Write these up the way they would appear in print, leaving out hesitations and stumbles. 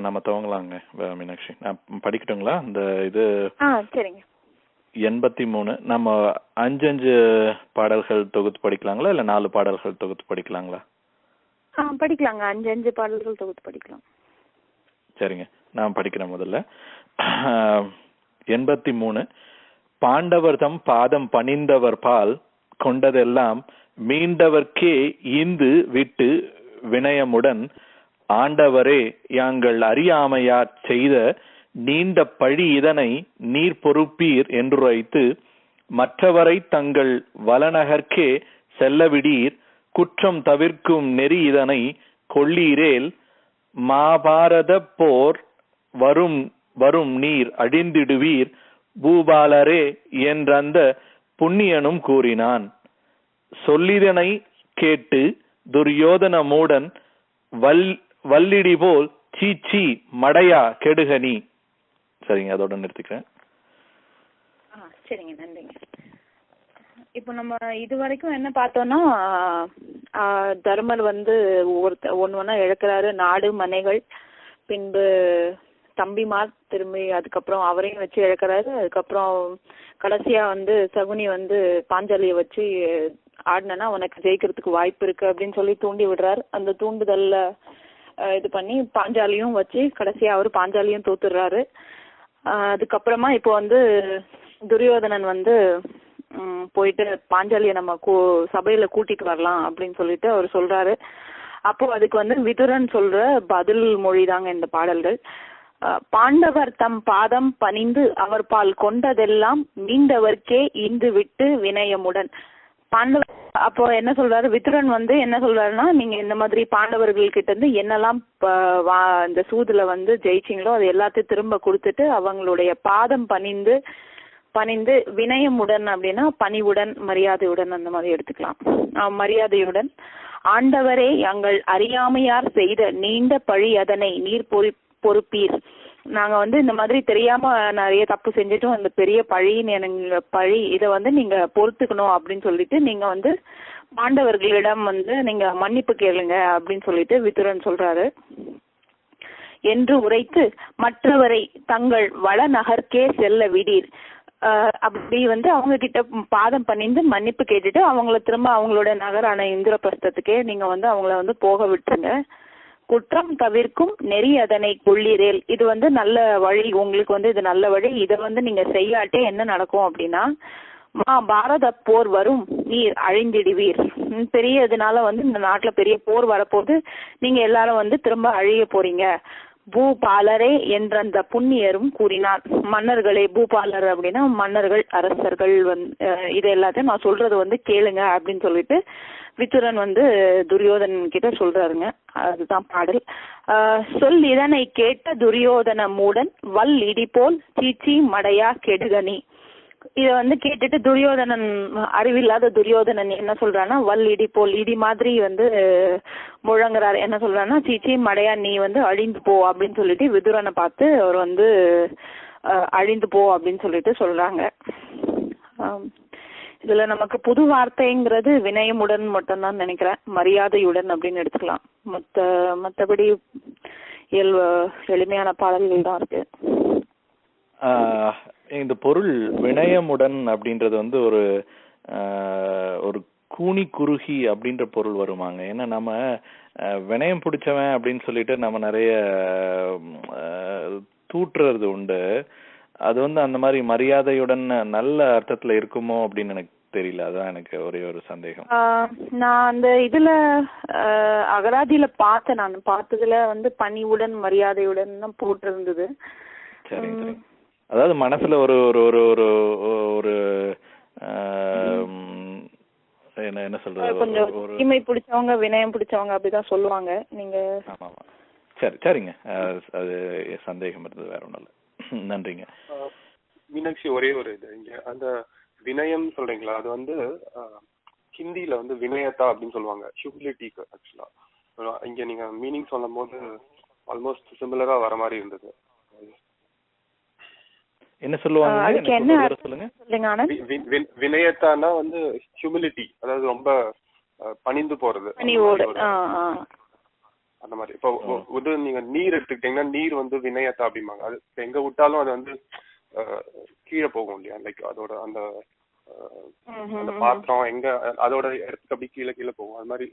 நம்ம துவங்கலாங்க மீனாட்சி. நான் படிக்கட்டுங்களா? இந்த இது சரிங்க. 83 நம்ம 5 பாடல்கள் தொகுத்து படிக்கலாங்களா இல்ல 4 பாடல்கள் தொகுத்து படிக்கலாங்களா? படிக்கலாங்க. 5 பாடல்கள் தொகுத்து படிக்கலாம். சரிங்க, நான் படிக்கிறேன் முதல்ல. 83. பாண்டவர் தம் பாதம் பணிந்தவர் பால் கொண்டதெல்லாம் மீண்டவர்க்கே ஈந்து விட்டு வினயமுடன் ஆண்டவரே யாங்கள் அறியாமையாற் செய்த நீண்ட பழி இதனை நீர் பொறுப்பீர் என்றுரைத்து மற்றவரை தங்கள் வலநகர்க்கே செல்லவிடீர் குற்றம் தவிர்க்கும் நெறி இதனை கொள்ளீரேல் மாபாரத போர் வரும் வரும் நீர் அழிந்திடுவீர் பூபாலரே என்றந்த புண்ணியனும் கூறினான். சொல்லிதனை கேட்டு துரியோதன மூடன் வல்லிடி போல் சீச்சி மடையா கெடுகனி. சரிங்க, அதோட நிறுத்திக்கிறேன். சரிங்க, நன்றிங்க. இப்போ நம்ம இது வரைக்கும் என்ன பார்த்தோம்னா, தர்மர் வந்து ஒவ்வொன்னா இழக்கிறாரு. நாடு மனைகள், பின்பு தம்பிமார், திரும்பி அதுக்கப்புறம் அவரையும் வச்சு இழக்கிறாரு. அதுக்கப்புறம் கடைசியா வந்து சகுனி வந்து பாஞ்சாலியை வச்சு ஆடினா உனக்கு ஜெயிக்கிறதுக்கு வாய்ப்பு இருக்கு அப்படின்னு சொல்லி தூண்டி விடுறாரு. அந்த தூண்டுதல்ல இது பண்ணி பாஞ்சாலியும் வச்சு கடைசியா அவரு பாஞ்சாலியும் தோத்துடுறாரு. அதுக்கப்புறமா இப்போ வந்து துரியோதனன் வந்து போயிட்டு பாஞ்சாலியை நம்ம சபையில கூட்டிட்டு வரலாம் அப்படின்னு சொல்லிட்டு அவர் சொல்றாரு. அப்போ அதுக்கு வந்து விதுரன் சொல்ற பதில் மொழி தாங்க இந்த பாடல்கள். பாண்டவர் தம் பாதம் பணிந்து அவர் பால் கொண்டதெல்லாம் மீண்டவர்க்கே இந்து விட்டு வினயமுடன். பாண்டவர் அப்போ என்ன சொல்றாரு, விதுரன் வந்து என்ன சொல்றாருன்னா, நீங்க இந்த மாதிரி பாண்டவர்கள் கிட்ட இருந்து என்னெல்லாம் இந்த சூதுல வந்து ஜெயிச்சிங்களோ அது எல்லாத்தையும் திரும்ப கொடுத்துட்டு அவங்களுடைய பாதம் பணிந்து வினயமுடன் அப்படின்னா பணிவுடன் மரியாதையுடன் அந்த மாதிரி எடுத்துக்கலாம். மரியாதையுடன் ஆண்டவரே எங்கள் அறியாமையார் செய்த நீண்ட பழி அதனை நீர் பொறுப்பீர். நாங்க வந்து இந்த மாதிரி தெரியாம நிறைய தப்பு செஞ்சுட்டோம், அந்த பெரிய பழி இதை வந்து நீங்க பொறுத்துக்கணும் அப்படின்னு சொல்லிட்டு நீங்க வந்து பாண்டவர்களிடம் வந்து நீங்க மன்னிப்பு கேளுங்க அப்படின்னு சொல்லிட்டு விதுரன் சொல்றாரு என்று உரைத்து மற்றவரை தங்கள் வளநகர்க்கே செல்ல விடீர். அப்படி வந்து அவங்க கிட்ட பாதம் பணிந்து மன்னிப்பு கேட்டுட்டு அவங்கள திரும்ப அவங்களோட நகரான இந்திரபிரஸ்தத்துக்கே நீங்க வந்து அவங்கள வந்து போக விட்டுருங்க. குற்றம் தவிர்க்கும் நெறி அதனை கொள்ளீரேல். இது வந்து நல்ல வழி, உங்களுக்கு வந்து இது நல்ல வழி. இதை வந்து நீங்க செய்யாட்டே என்ன நடக்கும் அப்படின்னா பாரத போர் வரும் நீர் அழிந்திடுவீர். பெரிய இதனால வந்து இந்த நாட்டுல பெரிய போர் வரப்போது, நீங்க எல்லாரும் வந்து திரும்ப அழிய போறீங்க. பூபாலரே என்ற அந்த புண்ணியரும் கூறினார். மன்னர்களே, பூபாலர் அப்படின்னா மன்னர்கள், அரசர்கள் இது எல்லாத்தையும் நான் சொல்றது வந்து கேளுங்க அப்படின்னு சொல்லிட்டு விதுரன் வந்து துரியோதனன் கிட்ட சொல்றாருங்க. அதுதான் பாடல். சொல் இதனை கேட்ட துரியோதன மூடன் வல் இடி போல் சீச்சி மடையா கெடுகனி. இத வந்து கேட்டுட்டு துரியோதனன், அறிவில்லாத துரியோதனன் என்ன சொல்றான்னா, வல் இடி போல் இடி மாதிரி வந்து முழங்குறாரு. என்ன சொல்றான்னா, சீச்சி மடையா நீ வந்து அழிந்து போ அப்படின்னு சொல்லிட்டு விதுரனை பார்த்து அவர் வந்து அழிந்து போ அப்படின்னு சொல்லிட்டு சொல்றாங்க. இதுல நமக்கு புது வார்த்தைங்கிறது வினயமுடன் மட்டும்தான் நினைக்கிறேன், மரியாதையுடன் அப்படின்னு எடுத்துக்கலாம். மற்றபடி எளிமையான பாடல்கள் தான் இருக்கு. இந்த பொருள் வினயமுடன் அப்படின்றது வந்து ஒரு கூனி குறுகி அப்படின்ற பொருள் வருமாங்க. ஏன்னா நம்ம வினயம் பிடிச்சவன் அப்படின்னு சொல்லிட்டு நம்ம நிறைய தூற்றுறது உண்டு. அது வந்து அந்த மாதிரி மரியாதையுடன் நல்ல அர்த்தத்துல இருக்குமோ அப்படின்னு எனக்கு தெரியல. அதான் எனக்கு ஒரே ஒரு சந்தேகம். நான் அந்த இதுல அகராதியில நான் பார்த்ததுல வந்து பணிவுடன் மரியாதையுடன் தான் போட்டு இருந்தது. சரி, அதாவது மனசுல ஒரு ஒரு ஒரு ஒரு என்ன சொல்றது, கொஞ்சம் தீமை பிடிச்சவங்க வினயம் பிடிச்சவங்க அப்படிதான் சொல்லுவாங்க. நீங்க சரிங்க, அது சந்தேகம் இருந்தது, வேற ஒண்ணும் இல்ல. நன்றிங்க. மீனாட்சி, ஒரே ஒரு இது, இங்க அந்த வினயம் சொல்றீங்களா, அது வந்து ஹிந்தியில வந்து வினயத்தா அப்படின்னு சொல்லுவாங்க, ஹியூமிலிட்டிக்கு. ஆக்சுவலா இங்க நீங்க மீனிங் சொல்லும் போது ஆல்மோஸ்ட் சிமிலரா வர மாதிரி இருந்தது. என்ன சொல்லுவாங்க சொல்லுங்க. வினயத்தானா வந்து ஹியூமிலிட்டி, அதாவது ரொம்ப பணிந்து போறது. அந்த மாதிரி. இப்போ நீங்க நீர் எடுத்துக்கிட்டீங்கன்னா நீர் வந்து வினயத்தா அப்படிம்பாங்க. அது எங்க விட்டாலும் அது வந்து கீழே போகும் இல்லையா, லைக் அதோட அந்த அந்த பாத்திரம் எங்க அதோட இடத்துக்கு அப்படி கீழே கீழே போகும். அது மாதிரி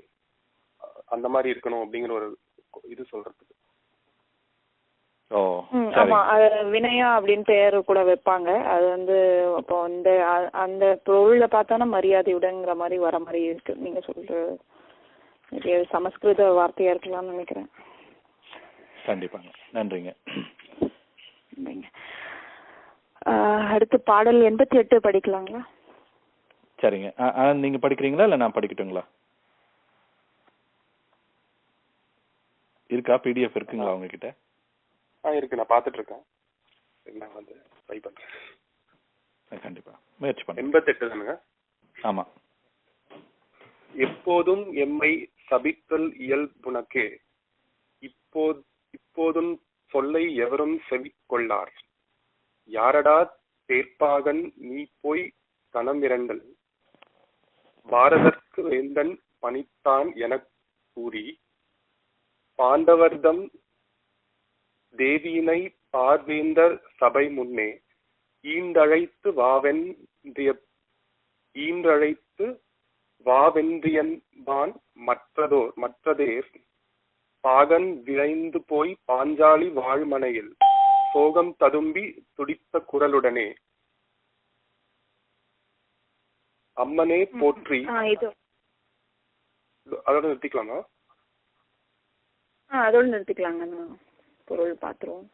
அந்த மாதிரி இருக்கணும் அப்படிங்கிற ஒரு இது சொல்றதுக்கு. ஆமா, வினயா அப்படின்னு பேரு கூட வைப்பாங்க. அது வந்து அப்போ அந்த பொருளை பார்த்தோன்னா மரியாதையுடங்கிற மாதிரி வர மாதிரி இருக்கு. நீங்க சொல்ற சமஸ்கிருத வார்த்தையா இருக்கலாம்னு நினைக்கிறேன். கண்டிப்பாங்க, நன்றிங்க. அடுத்து பாடல் 88 படிக்கலாங்களா? சரிங்க, நீங்க படிக்கிறீங்களா இல்ல நான் படிக்கட்டுங்களா? இருக்கா, பிடிஎஃப் இருக்குங்களா உங்ககிட்ட? இருக்கு, நான் பாத்துட்டு இருக்கேன். நான் வந்து ட்ரை பண்றேன். கண்டிப்பா முயற்சி பண்ணுங்க. 88 தானுங்க? ஆமா. எப்போதும் எம்மை சபித்தல் இயல்புனக்கே, இப்போதும் சொல்லை எவரும் செவிக்கொள்ளார். யாரடா தேர்ப்பாகன் நீ போய் கணமிரண்டல், பாரதற்கு வேந்தன் பணித்தான் எனக் கூறி, பாண்டவர்தம் தேவியினை பார்வேந்தர் சபை முன்னே ஈன்றழைத்து வாவென்றியன்பான் மற்றதேர் பாகன் விரைந்து போய் பாஞ்சாலி வாழ்மனையில் சோகம் ததும்பி துடித்த குரலுடனே அம்மனே போற்றி. அதோட நிறுத்திக்கலாமா? அதோட நிறுத்திக்கலாங்க, பொருள் பாத்துருவோம்.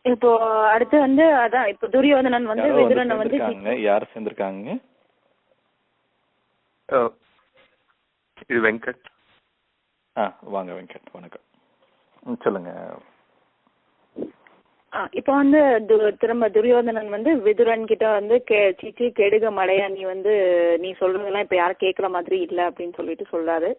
இப்போ அடுத்து வந்து அதான் இப்போ துரியோதனன் வந்து விதுரனை வந்து யார் சேர்ந்திருக்காங்க? இது வெங்கட். வாங்க வெங்கட், வணக்கம், சொல்லுங்க. இப்போ வந்து திரும்ப துரியோதனன் வந்து விதுரன் கிட்ட வந்து சீச்சி கெடுக மடையா, நீ சொல்றதெல்லாம் இப்ப யாரும் கேட்கற மாதிரி இல்ல அப்படின்னு சொல்லிட்டு சொல்றாரு.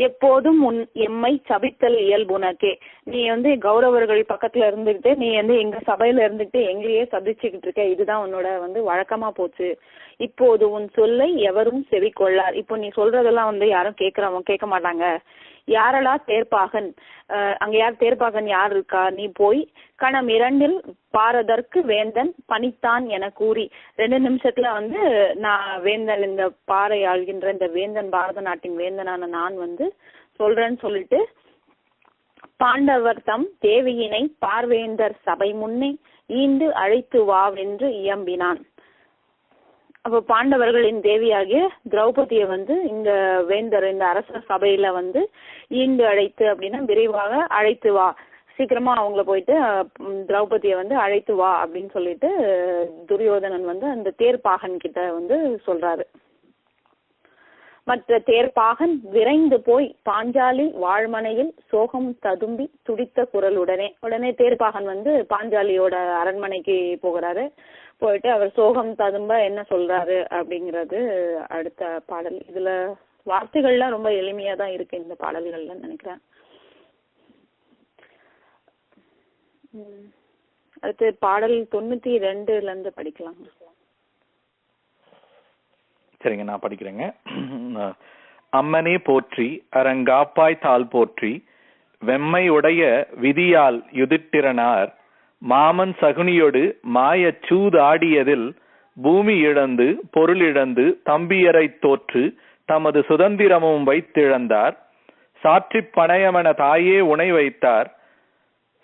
எப்போதும் எம்மை சபித்தல் இயல்புனக்கே, நீ வந்து கௌரவர்கள் பக்கத்துல இருந்துகிட்டு நீ வந்து எங்க சபையில இருந்துகிட்டு எங்களையே சபிச்சுக்கிட்டு இருக்க, இதுதான் உன்னோட வந்து வழக்கமா போச்சு. இப்போது உன் சொல்லை எவரும் செவிக்கொள்ளார். இப்போ நீ சொல்றதெல்லாம் வந்து யாரும் கேட்க மாட்டாங்க. யாரலா தேர்ப்பாகன், அங்க யார் தேர்ப்பாகன் யார் இருக்கா, நீ போய் கணம் 2 பாரதற்கு வேந்தன் பணித்தான் என கூறி, 2 நிமிஷத்துல வந்து நான் வேந்தன், இந்த பாறை ஆள்கின்ற இந்த வேந்தன், பாரத நாட்டின் வேந்தனான நான் வந்து சொல்றேன்னு சொல்லிட்டு, பாண்டவர் தம் தேவியினை பார்வேந்தர் சபை முன்னே ஈண்டு அழைத்து வாவென்று இயம்பினான். அப்போ பாண்டவர்களின் தேவியாகிய திரௌபதியை வந்து இந்த வேந்தர், இந்த அரச சபையில வந்து ஈண்டு அழைத்து அப்படின்னா விரைவாக அழைத்து வா, சீக்கிரமா அவங்கள போயிட்டு திரௌபதியை வந்து அழைத்து வா அப்படின்னு சொல்லிட்டு துரியோதனன் வந்து அந்த தேர்ப்பாகன் கிட்ட வந்து சொல்றாரு. மற்ற தேர்ப்பாகன் விரைந்து போய் பாஞ்சாலி வாழ்மனையில் சோகம் ததும்பி துடித்த உடனே தேர்ப்பாகன் வந்து பாஞ்சாலியோட அரண்மனைக்கு போகிறாரு. போயிட்டு அவர் சோகம் ததும்ப என்ன சொல்றாரு அப்படிங்கிறது அடுத்த பாடல். இதுல வார்த்தைகள்லாம் ரொம்ப எளிமையா தான் இருக்கு இந்த பாடல்கள்ல நினைக்கிறேன். அடுத்து பாடல் 92ல இருந்து படிக்கலாம். சரிங்க, நான் படிக்கிறேங்க. அம்மனே போற்றி அரங்காப்பாய் தாள் போற்றி, வெம்மை உடைய விதியால் யுதிட்டிரனார் மாமன் சகுனியோடு மாய சூதாடியதில் பூமி இழந்து பொருள் இழந்து தம்பியரை தோற்று தமது சுதந்திரமும் வைத்திழந்தார். சாற்றிப் பணையமென தாயே உணை வைத்தார்,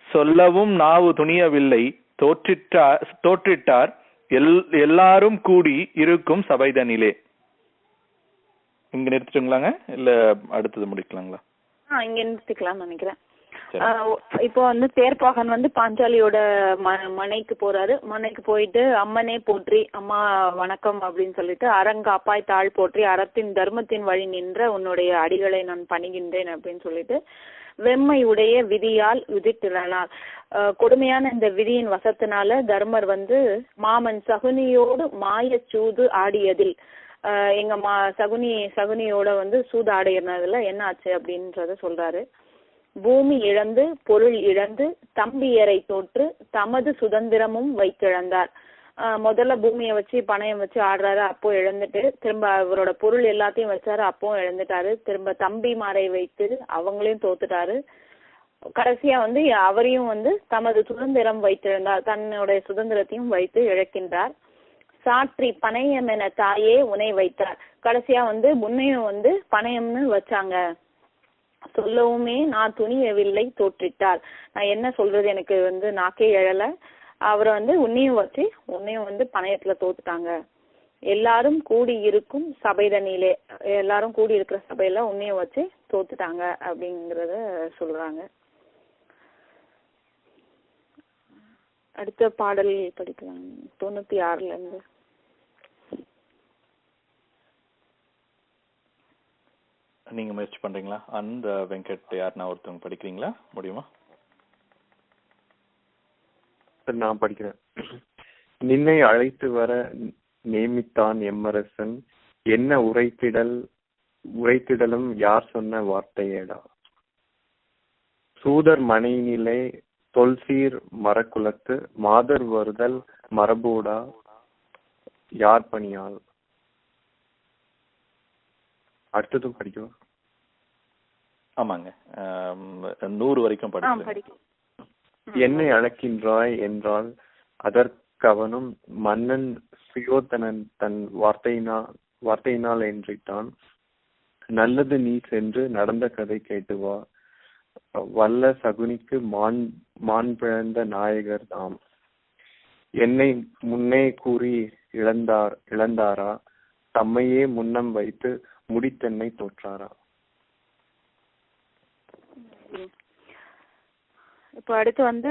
சொல்லவும் நாவு துணியவில்லை தோற்றிட்டார் எல்லாரும் கூடி இருக்கும் சபைதனிலே. இங்க நிறுத்திட்டுங்களாங்க இல்ல அடுத்தது முடிக்கலாங்களா? இங்க நிறுத்திக்கலாம் நினைக்கிறேன். இப்போ வந்து தேர்ப்பாகன் வந்து பாஞ்சாலியோட மனைக்கு போறாரு. மனைக்கு போயிட்டு அம்மனே போற்றி, அம்மா வணக்கம் அப்படின்னு சொல்லிட்டு, அரங்காப்பாய் தாழ் போற்றி, அறத்தின் தர்மத்தின் வழி நின்ற உன்னுடைய அடிகளை நான் பணிகின்றேன் அப்படின்னு சொல்லிட்டு, வெம்மை உடைய விதியால் உதித்திறனார், கொடுமையான இந்த விதியின் வசத்தினால தர்மர் வந்து மாமன் சகுனியோடு மாய சூது ஆடியதில், எங்க சகுனியோட வந்து சூது ஆடினதுல என்ன ஆச்சு அப்படின்றத சொல்றாரு. பூமி இழந்து பொருள் இழந்து தம்பியரை தோற்று தமது சுதந்திரமும் வைத்திழந்தார். முதல்ல பூமியை வச்சு பணயம் வச்சு ஆடுறாரு, அப்போ இழந்துட்டு திரும்ப அவரோட பொருள் எல்லாத்தையும் வச்சாரு, அப்பவும் இழந்துட்டாரு. திரும்ப தம்பிமாரை வைத்து அவங்களையும் தோத்துட்டாரு. கடைசியா வந்து அவரையும் வந்து தமது சுதந்திரம் வைத்திருந்தார், தன்னுடைய சுதந்திரத்தையும் வைத்து இழக்கின்றார். சாற்றி பணயம் என தாயே உனை வைத்தார். கடைசியா வந்து முன்னையும் வந்து பணயம்னு வச்சாங்க, சொல்லவுமே நான் துணியவில்லை தோற்றிட்டார். நான் என்ன சொல்றது, எனக்கு வந்து நாக்கே எழல. அவரை வந்து உன்னையும் வச்சு உன்னையும் வந்து பணயத்துல தோத்துட்டாங்க. எல்லாரும் கூடி இருக்கும் சபைதனிலே, எல்லாரும் கூடி இருக்கிற சபையில உன்னையும் வச்சு தோத்துட்டாங்க அப்படிங்கறத சொல்றாங்க. அடுத்த பாடல் படிக்கலாம் 96ல இருந்து. நீங்க முயற்சி பண்றீங்களா? அந்த வெங்கட் யாருன்னா ஒருத்தவங்க படிக்கிறீங்களா? முடியுமா? நான் படிக்கிறேன். நின்னை அழைத்து வர நேமித்தான் எம்மரசன், என்ன உரைத்திடலும் யார் சொன்ன வார்த்தையேடா. சூதர் மனையினிலே தொல்சீர் மரக்குலத்து, மாதர் வருதல் மரபோடா யார் பணியால். அடுத்ததும் படிக்கும். ஆமாங்க, 100 வரைக்கும் படிக்கிறேன். என்னை அழைக்கின்றாய் என்றால் அதற்கவனும் மன்னன் சுயோதனன் தன் வார்த்தையினால் என்றிட்டான். நல்லது நீ சென்று நடந்த கதை கேட்டு வா, வல்ல சகுனிக்கு மான் பிழந்த நாயகர் தாம். என்னை முன்னே கூறி இழந்தாரா, தம்மையே முன்னம் வைத்து முடித்தென்னை தோற்றாரா. இப்ப அடுத்து வந்து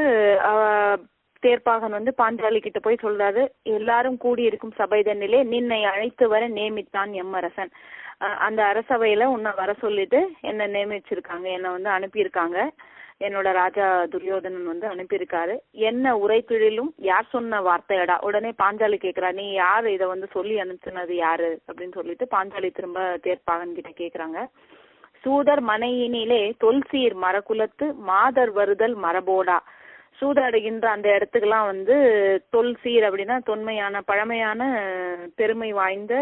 தேர்ப்பாகன் வந்து பாஞ்சாலி கிட்ட போய் சொல்றாரு, எல்லாரும் கூடி இருக்கும் சபைதனிலே நின்னை அழைத்து வர நேமித்தான் எம்மரசன். அந்த அரசவையில உன்னை வர சொல்லிட்டு என்ன நியமிச்சிருக்காங்க, என்ன வந்து அனுப்பியிருக்காங்க. என்னோட ராஜா துரியோதனன் வந்து அனுப்பியிருக்காரு. என்ன உரைப்பிழிலும் யார் சொன்ன வார்த்தையடா. உடனே பாஞ்சாலி கேக்குறா, நீ யாரு இதை வந்து சொல்லி அனுப்பினது யாரு அப்படின்னு சொல்லிட்டு பாஞ்சாலி திரும்ப தேர்ப்பாகன் கிட்ட கேக்குறாங்க. சூதர் மனையினிலே தொல்சீர் மரக்குலத்து, மாதர் வருதல் மரபோடா. சூதாடுகின்ற அந்த இடத்துக்கெல்லாம் வந்து தொல்சீர் அப்படின்னா தொன்மையான பழமையான பெருமை வாய்ந்த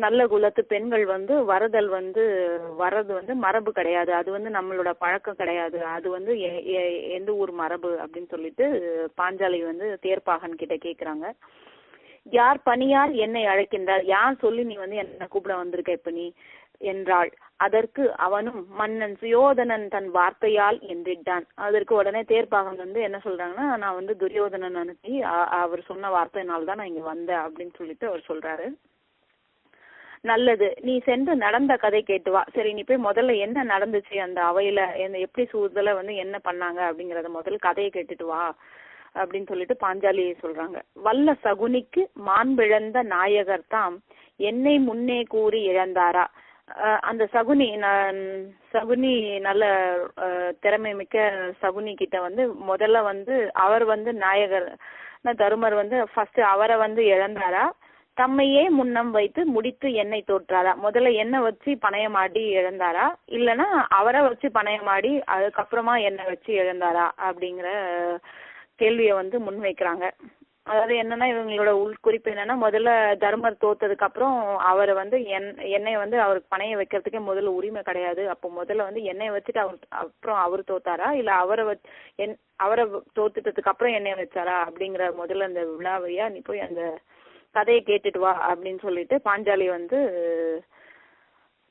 நல்ல குலத்து பெண்கள் வந்து வர்றது வந்து மரபு கிடையாது, அது வந்து நம்மளோட பழக்கம் கிடையாது, அது வந்து எந்த ஊர் மரபு அப்படின்னு சொல்லிட்டு பாஞ்சாலி வந்து தேர்ப்பாகன் கிட்ட கேக்குறாங்க. யார் பணியால் என்னை அழைக்கின்றார், யார் சொல்லி நீ வந்து என்ன கூப்பிட வந்திருக்க இப்ப நீ என்றாள். அதற்கு அவனும் மன்னன் சுயோதனன் தன் வார்த்தையால் என்றிட்டான். அதற்கு உடனே தேர்ப்பாகன் வந்து என்ன சொல்றாங்கன்னா, நான் வந்து துரியோதனன் அனுப்பி அவர் சொன்ன வார்த்தையினால்தான் நான் இங்க வந்தேன் அப்படின்னு சொல்லிட்டு அவர் சொல்றாரு. நல்லது, நீ சென்று நடந்த கதை கேட்டு வா. சரி, நீ போய் முதல்ல என்ன நடந்துச்சு அந்த அவையில, எப்படி சூதல வந்து என்ன பண்ணாங்க அப்படிங்கறத முதல்ல கதையை கேட்டுட்டு வா அப்படின்னு சொல்லிட்டு பாஞ்சாலி சொல்றாங்க. வல்ல சகுனிக்கு மாண்பிழந்த நாயகர் தாம், என்னை முன்னே கூறி இழந்தாரா. அந்த சகுனி நல்ல திறமை மிக்க சகுனி கிட்ட வந்து முதல்ல வந்து அவர் வந்து நாயகர் தருமர் வந்து ஃபர்ஸ்ட் அவரை வந்து இழந்தாரா, தம்மையே முன்னம் வைத்து முடித்து என்னை தோற்றாரா. முதல்ல என்ன வச்சு பணயமாடி இழந்தாரா, இல்லைன்னா அவரை வச்சு பணயமாடி அதுக்கப்புறமா என்ன வச்சு இழந்தாரா அப்படிங்கிற கேள்வியை வந்து முன்வைக்கிறாங்க. அதாவது என்னன்னா, இவங்களோட உள்குறிப்பு என்னன்னா, முதல்ல தர்மர் தோத்ததுக்கு அப்புறம் அவரை வந்து என்னை வந்து அவருக்கு பணைய வைக்கிறதுக்கே முதல்ல உரிமை கிடையாது. அப்போ முதல்ல வந்து என்னைய வச்சுட்டு அப்புறம் அவர் தோத்தாரா, இல்ல அவரை தோத்துட்டதுக்கு அப்புறம் என்னைய வச்சாரா அப்படிங்கிற முதல்ல அந்த விழாவையா நீ போய் அந்த கதையை கேட்டுட்டு வா அப்படின்னு சொல்லிட்டு பாஞ்சாலி வந்து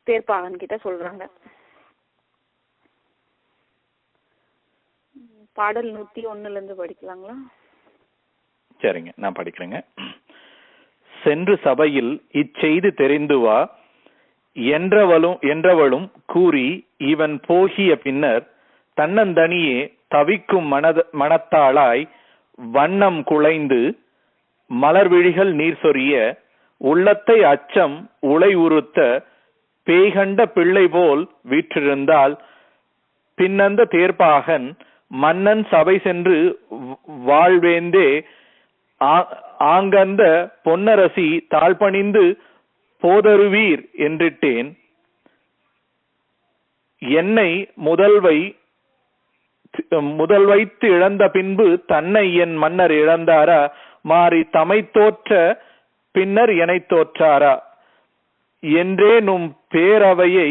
தேர்ப்பாகன் கிட்ட சொல்றாங்க. பாடல் 101ல இருந்து படிக்கலாங்களா? சரிங்க, நான் படிக்கிறேங்க. சென்று சபையில் இச்செய்து தெரிந்து வா என்றவளும் கூறி இவன் போகிய பின்னர் தன்னந்தனியே தவிக்கும் மனத்தாளாய் வண்ணம் குலைந்து மலர்விழிகள் நீர் சொரிய உள்ளத்தை அச்சம் உளை உறுத்த பேய்கண்ட பிள்ளை போல் வீற்றிருந்தால் பின்னந்த தேர்ப்பாகன் மன்னன் சபை சென்று வாழ்வேந்தே ஆங்கந்த பொன்னரசி தாழ்பணிந்து போதருவீர் என்றிட்டேன். என்னை முதல் வைத்து இழந்த பின்பு தன்னை என் மன்னர் இழந்தாரா, மாறி தமை தோற்ற பின்னர் எனை தோற்றாரா என்றே நும் பேரவையை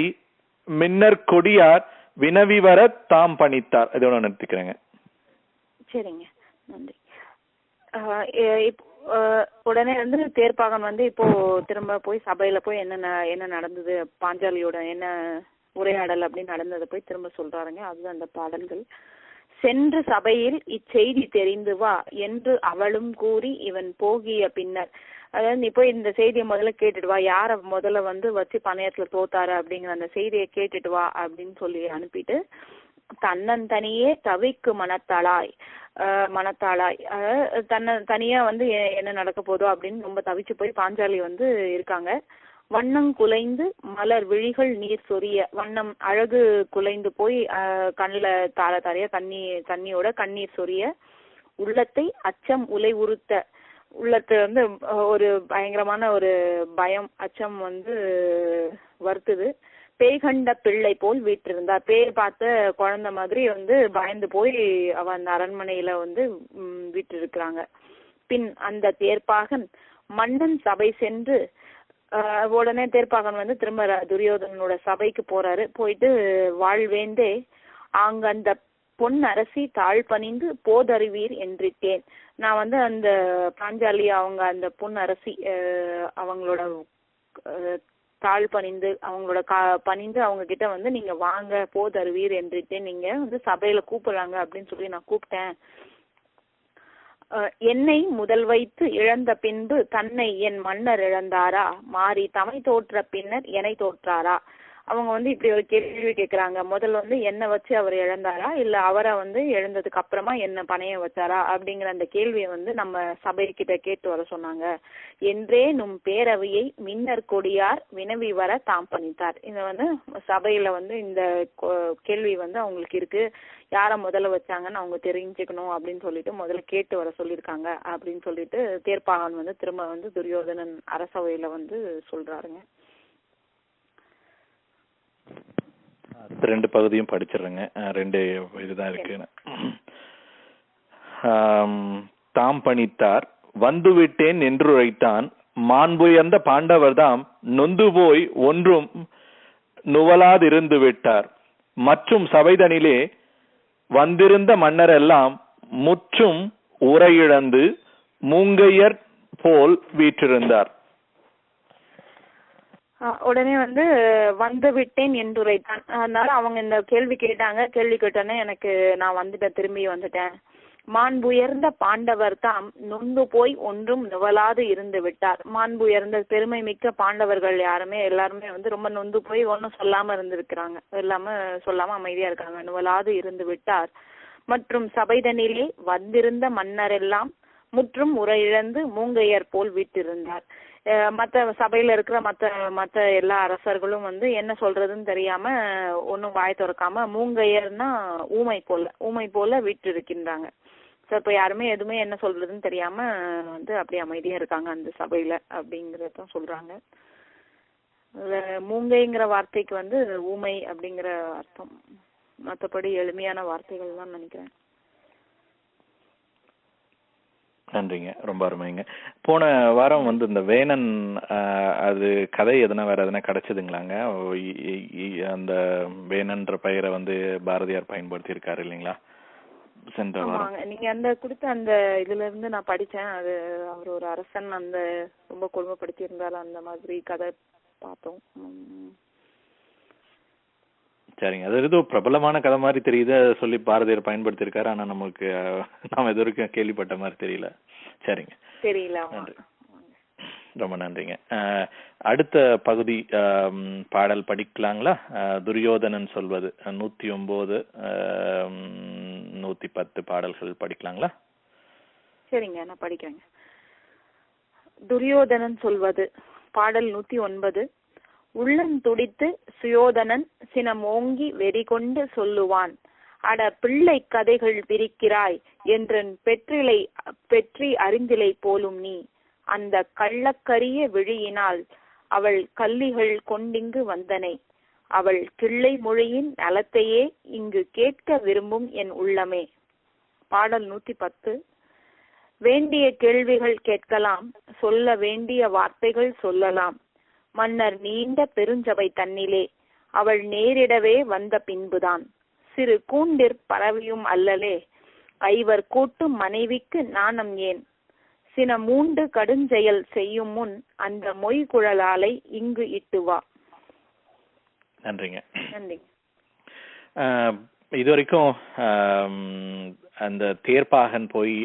மின்னர் கொடியார் வினவி வர தாம் பணித்தார். இதோட நிறுத்திக்கிறேங்க. சரிங்க, நன்றி. உடனே வந்து தேர்ப்பாகன் வந்து இப்போ திரும்ப போய் சபையில போய் என்ன நடந்தது, பாஞ்சாலியோட என்ன உரையாடல் அப்படின்னு நடந்ததை போய் திரும்ப சொல்றாருங்க. அதுதான் அந்த பாடல்கள். சென்று சபையில் இச்செய்தி தெரிந்து வா என்று அவளும் கூறி இவன் போகிய பின்னர், அதாவது நீ போய் இந்த செய்தியை முதல்ல கேட்டுட்டு வா, யார முதல்ல வந்து வச்சு பணையத்துல தோத்தாரு அப்படிங்கிற அந்த செய்தியை கேட்டுட்டு வா அப்படின்னு சொல்லி அனுப்பிட்டு, தன்னந்தனியே தவிக்கு மனத்தாளாய் தனியா வந்து என்ன நடக்க போதோ அப்படின்னு ரொம்ப தவிச்சு போய் பாஞ்சாலி வந்து இருக்காங்க. வண்ணம் குலைந்து மலர் விழிகள் நீர் சொரிய, வண்ணம் அழகு குலைந்து போய் கண்ணுல தாரையா தண்ணியோட கண்ணீர் சொரிய, உள்ளத்தை அச்சம் உலை உறுத்த, உள்ளத்தை வந்து ஒரு பயங்கரமான ஒரு பயம் அச்சம் வந்து வருத்துது. பேய் கண்ட பிள்ளை போல் வீற்றிருந்தார், பேய் பார்த்த குழந்தை மாதிரி வந்து பயந்து போய் அவ அந்த அரண்மனையில வந்து வீற்றிருக்கிறாங்க. பின் அந்த தேர்ப்பாகன் மன்னன் சபை சென்று, உடனே தேர்ப்பாகன் வந்து திரும்ப துரியோதனனோட சபைக்கு போறாரு. போயிட்டு வாழ்வேந்தே அங்க அந்த பொன் அரசி தாழ் பணிந்து போதறிவீர் என்றிட்டேன். நான் வந்து அந்த பாஞ்சாலி அவங்க அந்த பொன் அரசி அவங்களோட தாழ் பணிந்து அவங்களோட பணிந்து அவங்க கிட்ட வந்து நீங்க வாங்க போதறிவீர் என்றிட்டேன், நீங்க வந்து சபையில கூப்பிடுறாங்க அப்படின்னு சொல்லி நான் கூப்பிட்டேன். என்னை முதல் வைத்து இழந்த பின்பு தன்னை என் மன்னர் இழந்தாரா, மாறி தமை தோற்ற பின்னர் எனை தோற்றாரா. அவங்க வந்து இப்படி ஒரு கேள்வி கேட்கிறாங்க. முதல்ல வந்து என்ன வச்சு அவர் இழந்தாரா, இல்ல அவரை வந்து எழுந்ததுக்கு அப்புறமா என்ன பணைய வச்சாரா அப்படிங்கிற அந்த கேள்வியை வந்து நம்ம சபைக்கிட்ட கேட்டு வர சொன்னாங்க. என்றே நும் பேரவையை மின்னர் கொடியார் வினவி வர தாம் பணித்தார். இத வந்து சபையில வந்து இந்த கேள்வி வந்து அவங்களுக்கு இருக்கு, யார முதல்ல வச்சாங்கன்னு அவங்க தெரிஞ்சுக்கணும் அப்படின்னு சொல்லிட்டு முதல்ல கேட்டு வர சொல்லியிருக்காங்க அப்படின்னு சொல்லிட்டு தேர்ப்பாகன் வந்து திரும்ப வந்து துரியோதனன் அரசவையில வந்து சொல்றாருங்க. ரெண்டு பகுதியும் படிச்சிடுறேங்க. ரெண்டு இதுதான் இருக்கு. தாம் பணித்தார் வந்து விட்டேன் என்று உரைத்தான், மாண்புயர்ந்த பாண்டவர்தாம் நொந்து போய் ஒன்றும் நுவலாதிருந்து விட்டார். மற்றும் சபைதனிலே வந்திருந்த மன்னர் எல்லாம் முற்றும் உரையிழந்து மூங்கையர் போல் வீற்றிருந்தார். உடனே வந்து விட்டேன் என்று உரைத்தான். அதனால அவங்க இந்த கேள்வி கேட்டாங்க. கேள்வி கேட்டோன்னே எனக்கு நான் வந்துட்டேன், திரும்பி வந்துட்டேன். மாண்புயர்ந்த பாண்டவர் தாம் நொந்து போய் ஒன்றும் நுவலாது இருந்து விட்டார். மாண்புயர்ந்த பெருமை மிக்க பாண்டவர்கள் எல்லாருமே வந்து ரொம்ப நொந்து போய் ஒன்னும் சொல்லாம இருந்திருக்கிறாங்க, சொல்லாம அமைதியா இருக்காங்க. நுவலாது இருந்து விட்டார். மற்றும் சபைதனிலே வந்திருந்த மன்னரெல்லாம் முற்றும் உரையிழந்து மூங்கையர் போல் வீட்டிருந்தார். மற்ற சபையில இருக்கிற மற்ற எல்லா அரசர்களும் வந்து என்ன சொல்றதுன்னு தெரியாம ஒன்னும் வாய் திறக்காம மூங்கையர்னா ஊமை போல வீட்டு இருக்கின்றாங்க. இப்ப யாருமே எதுவுமே என்ன சொல்றதுன்னு தெரியாம வந்து அப்படியே அமைதியா இருக்காங்க அந்த சபையில அப்படிங்கறத சொல்றாங்க. மூங்கைங்கிற வார்த்தைக்கு வந்து ஊமை அப்படிங்கிற அர்த்தம். மற்றபடி எளிமையான வார்த்தைகள் தான் நினைக்கிறேன். நன்றிங்க, ரொம்ப அருமைங்க. போன வாரம் வந்து இந்த வேணன் அது கதை வேற எதனா கிடைச்சதுங்களாங்க? அந்த வேணன்ற பெயரை வந்து பாரதியார் பயன்படுத்தி இருக்காரு இல்லைங்களா சென்ற வாரம்? நீங்க அந்த கொடுத்த அந்த இதுல இருந்து நான் படிச்சேன். அது அவர் ஒரு அரசன் அந்த ரொம்ப கொடுமைப்படுத்தி இருந்தாலும் அந்த மாதிரி கதை பார்த்தோம். சரிங்க, அது ஏதோ பிரபலமான கதை மாதிரி தெரியுது சொல்லி பாரதியார் பயன்படுத்தி இருக்காரு. ஆனா நமக்கு நாம எது வரைக்கும் கேள்விப்பட்ட மாதிரி தெரியல. சரிங்க, தெரியல. நன்றி, ரொம்ப நன்றிங்க. அடுத்த பகுதி பாடல் படிக்கலாங்களா? துரியோதனன் சொல்வது 109 110 பாடல்கள் படிக்கலாங்களா? சரிங்க, நான் படிக்கிறேங்க. துரியோதனன் சொல்வது பாடல் 109. உள்ளம் துடித்து சுயோதனன் சினமோங்கி வெறிகொண்டு சொல்லுவான், அட பிள்ளை கதைகள் பிரிக்கிறாய் என்றன் பெற்றி அறிந்திலை போலும் நீ, அந்த கள்ளக்கரிய விழியினால் அவள் கல்லிகள் கொண்டிங்கு வந்தனை, அவள் கிள்ளை மொழியின் நலத்தையே இங்கு கேட்க விரும்பும் என் உள்ளமே. பாடல் 110. வேண்டிய கேள்விகள் கேட்கலாம், சொல்ல வேண்டிய வார்த்தைகள் சொல்லலாம். மன்னர் நீண்ட பெருஞ்சபை தன்னிலே அவள் நேரிடவே வந்த பின்புதான், சிறு கூண்டிற் பறவையும் அல்லலே, ஐவர் கூட்டு மனைவிக்கு நாணம் ஏன், சின மூண்டு கடுஞ்செயல் செய்யும் முன் அந்த மொய் குழலாலை இங்கு இட்டு வா. நன்றிங்க. நன்றி. இதுவரைக்கும் அந்த தேர்ப்பாகன் போய்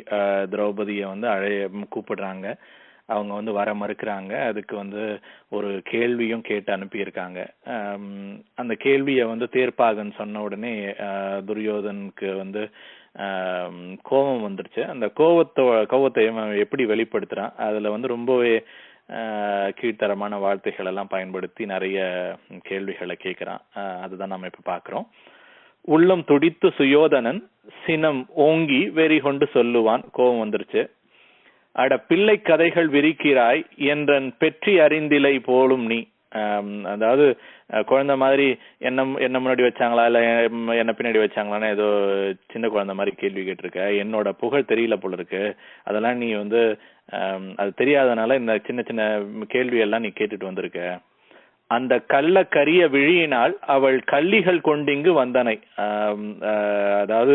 திரௌபதியை வந்து கூப்பிடுறாங்க. அவங்க வந்து வர மறுக்கிறாங்க. அதுக்கு வந்து ஒரு கேள்வியும் கேட்டு அனுப்பியிருக்காங்க. அந்த கேள்வியை வந்து தேர்ப்பாகன் சொன்ன உடனே துரியோதனுக்கு வந்து கோபம் வந்துருச்சு. அந்த கோபத்தை எப்படி வெளிப்படுத்துறான், அதுல வந்து ரொம்பவே கீழ்த்தரமான வார்த்தைகள் எல்லாம் பயன்படுத்தி நிறைய கேள்விகளை கேட்கிறான். அதுதான் நம்ம இப்ப பாக்குறோம். உள்ளம் துடித்து சுயோதனன் சினம் ஓங்கி வெறி கொண்டு சொல்லுவான். கோபம் வந்துருச்சு. அட பிள்ளை கதைகள் விரிக்கிறாய் என்றன் பெற்றி அறிந்திலை போலும் நீ. அதாவது குழந்தை மாதிரி என்ன முன்னாடி வச்சாங்களா இல்ல என்ன பின்னாடி வச்சாங்களான்னு ஏதோ சின்ன குழந்தை மாதிரி கேள்வி கேட்டிருக்க. என்னோட புகழ் தெரியல போல இருக்கு. அதெல்லாம் நீ வந்து அது தெரியாதனால இந்த சின்ன சின்ன கேள்வி எல்லாம் நீ கேட்டுட்டு வந்திருக்க. அந்த கள்ள கரிய விழியினால் அவள் கள்ளிகள் கொண்டிங்கு வந்தனை. அதாவது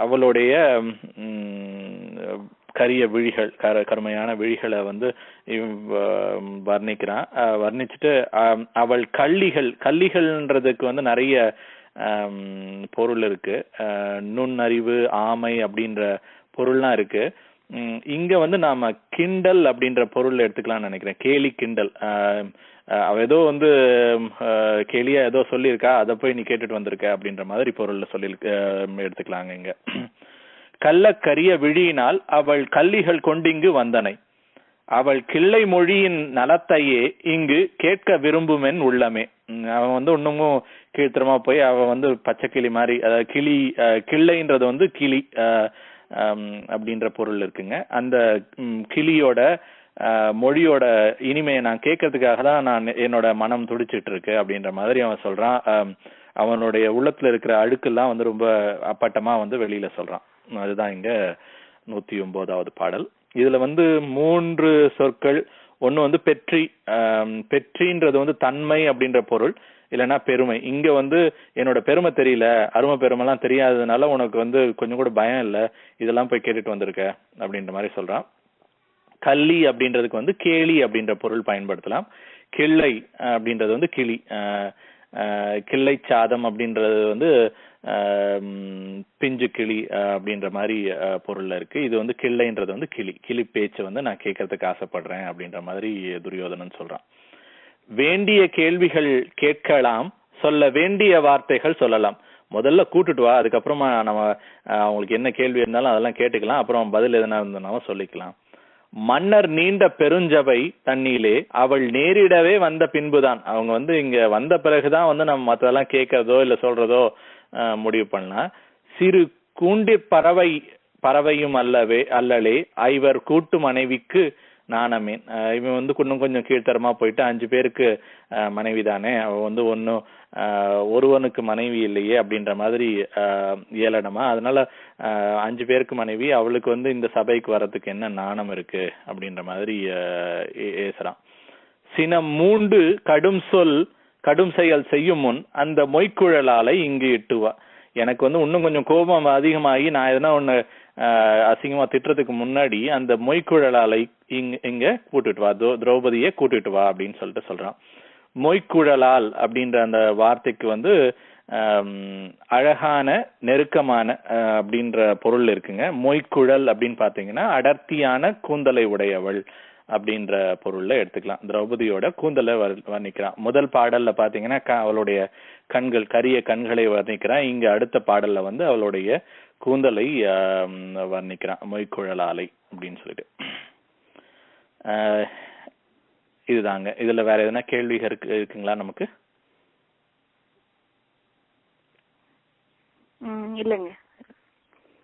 அவளுடைய கரிய விழிகள், கருமையான விழிகளை வந்து வர்ணிக்கிறான். வர்ணிச்சுட்டு அவள் கள்ளிகள்ன்றதுக்கு வந்து நிறைய பொருள் இருக்கு. நுண்ணறிவு, ஆமை அப்படின்ற பொருள்லாம் இருக்கு. இங்க வந்து நாம கிண்டல் அப்படின்ற பொருள் எடுத்துக்கலாம்னு நினைக்கிறேன். கேலி கிண்டல். அவ ஏதோ வந்து கேலியா ஏதோ சொல்லியிருக்கா, அதை போய் நீ கேட்டுட்டு வந்திருக்க அப்படின்ற மாதிரி பொருள்ல சொல்லி எடுத்துக்கலாங்க. இங்க கள்ளக்கரிய விழியினால் அவள் கள்ளிகள் கொண்டிங்கு வந்தனை, அவள் கிள்ளை மொழியின் நலத்தையே இங்கு கேட்க விரும்புமென் உள்ளமே. அவன் வந்து இன்னமும் கீழ்த்தரமா போய் அவ வந்து பச்சை கிளி மாதிரி, அதாவது கிளி, கிள்ளைன்றது வந்து கிளி அப்படின்ற பொருள் இருக்குங்க. அந்த கிளியோட மொழியோட இனிமையை நான் கேட்கறதுக்காக தான் நான் என்னோட மனம் துடிச்சிட்டு இருக்கு அப்படின்ற மாதிரி அவன் சொல்றான். அவனுடைய உள்ளத்துல இருக்கிற அழுக்கெல்லாம் வந்து ரொம்ப அப்பட்டமா வந்து வெளியில சொல்றான். அதுதான் இங்க 109வது பாடல். இதுல வந்து 3 சொற்கள். ஒண்ணு வந்து பெற்றி. பெற்றின்றது வந்து தன்மை அப்படின்ற பொருள், இல்லைன்னா பெருமை. இங்க வந்து என்னோட பெருமை தெரியல, அருமை பெருமைலாம் தெரியாததுனால உனக்கு வந்து கொஞ்சம் கூட பயம் இல்ல, இதெல்லாம் போய் கேட்டுட்டு வந்திருக்க அப்படின்ற மாதிரி சொல்றான். கள்ளி அப்படின்றதுக்கு வந்து கேலி அப்படின்ற பொருள் பயன்படுத்தலாம். கிள்ளை அப்படின்றது வந்து கிளி. கிள்ளை சாதம் அப்படின்றது வந்து பிஞ்சு கிளி அப்படின்ற மாதிரி பொருள்ல இருக்கு. இது வந்து கிள்ளைன்றது வந்து கிளி பேச்சு வந்து நான் கேட்கறதுக்கு ஆசைப்படுறேன் அப்படின்ற மாதிரி துரியோதனன் சொல்றான். வேண்டிய கேள்விகள் கேட்கலாம், சொல்ல வேண்டிய வார்த்தைகள் சொல்லலாம். முதல்ல கூட்டுட்டு வா, அதுக்கப்புறமா நம்ம அவங்களுக்கு என்ன கேள்வி இருந்தாலும் அதெல்லாம் கேட்டுக்கலாம், அப்புறம் பதில் எதனா இருந்தாலும் சொல்லிக்கலாம். மன்னர் நீண்ட பெருஞ்சபை தண்ணியிலே அவள் நேரிடவே வந்த பின்புதான். அவங்க வந்து இங்க வந்த பிறகுதான் வந்து நம்ம மற்றதெல்லாம் கேட்கறதோ இல்ல சொல்றதோ முடிவு பண்ணலாம். சிறு கூண்டிற் பறவையும் அல்லலே ஐவர் கூட்டு மனைவிக்கு நாணமேன். இவன் வந்து கொஞ்சம் கீழ்த்தரமா போயிட்டு 5 பேருக்கு மனைவி தானே, அவ வந்து ஒருவனுக்கு மனைவி இல்லையே அப்படின்ற மாதிரி ஏளனமா. அதனால 5 பேருக்கு மனைவி, அவளுக்கு வந்து இந்த சபைக்கு வர்றதுக்கு என்ன நாணம் இருக்கு அப்படின்ற மாதிரி ஏசுறான். சினம் மூண்டு கடும் செயல் செய்யும் முன் அந்த மொய்க்குழலாலை இங்கு இட்டுவா. எனக்கு வந்து இன்னும் கொஞ்சம் கோபம் அதிகமாகி நான் எதனா ஒண்ணு அசிங்கமா திட்டுறதுக்கு முன்னாடி அந்த மொய்க்குழலாலை இங்க கூட்டிட்டு வா, திரௌபதியை கூட்டிட்டு வா அப்படின்னு சொல்லிட்டு சொல்றான். மொய்க்குழலால் அப்படின்ற அந்த வார்த்தைக்கு வந்து அழகான, நெருக்கமான அப்படின்ற பொருள் இருக்குங்க. மொய்க்குழல் அப்படின்னு பாத்தீங்கன்னா அடர்த்தியான கூந்தலை உடையவள் அப்படின்ற பொருள்ல எடுத்துக்கலாம். திரௌபதியோட கூந்தலை வர்ணிக்கிறான். முதல் பாடல்ல பாத்தீங்கன்னா அவளுடைய கண்கள், கரிய கண்களை வர்ணிக்கிறான். இங்க அடுத்த பாடல்ல வந்து அவளுடைய கூந்தலை வர்ணிக்கிறான், மொய்க்குழலாலை அப்படின்னு சொல்லிட்டு. இதுதாங்க. இதுல வேற எதனா கேள்விகள் இருக்குங்களா நமக்கு? இல்லைங்க.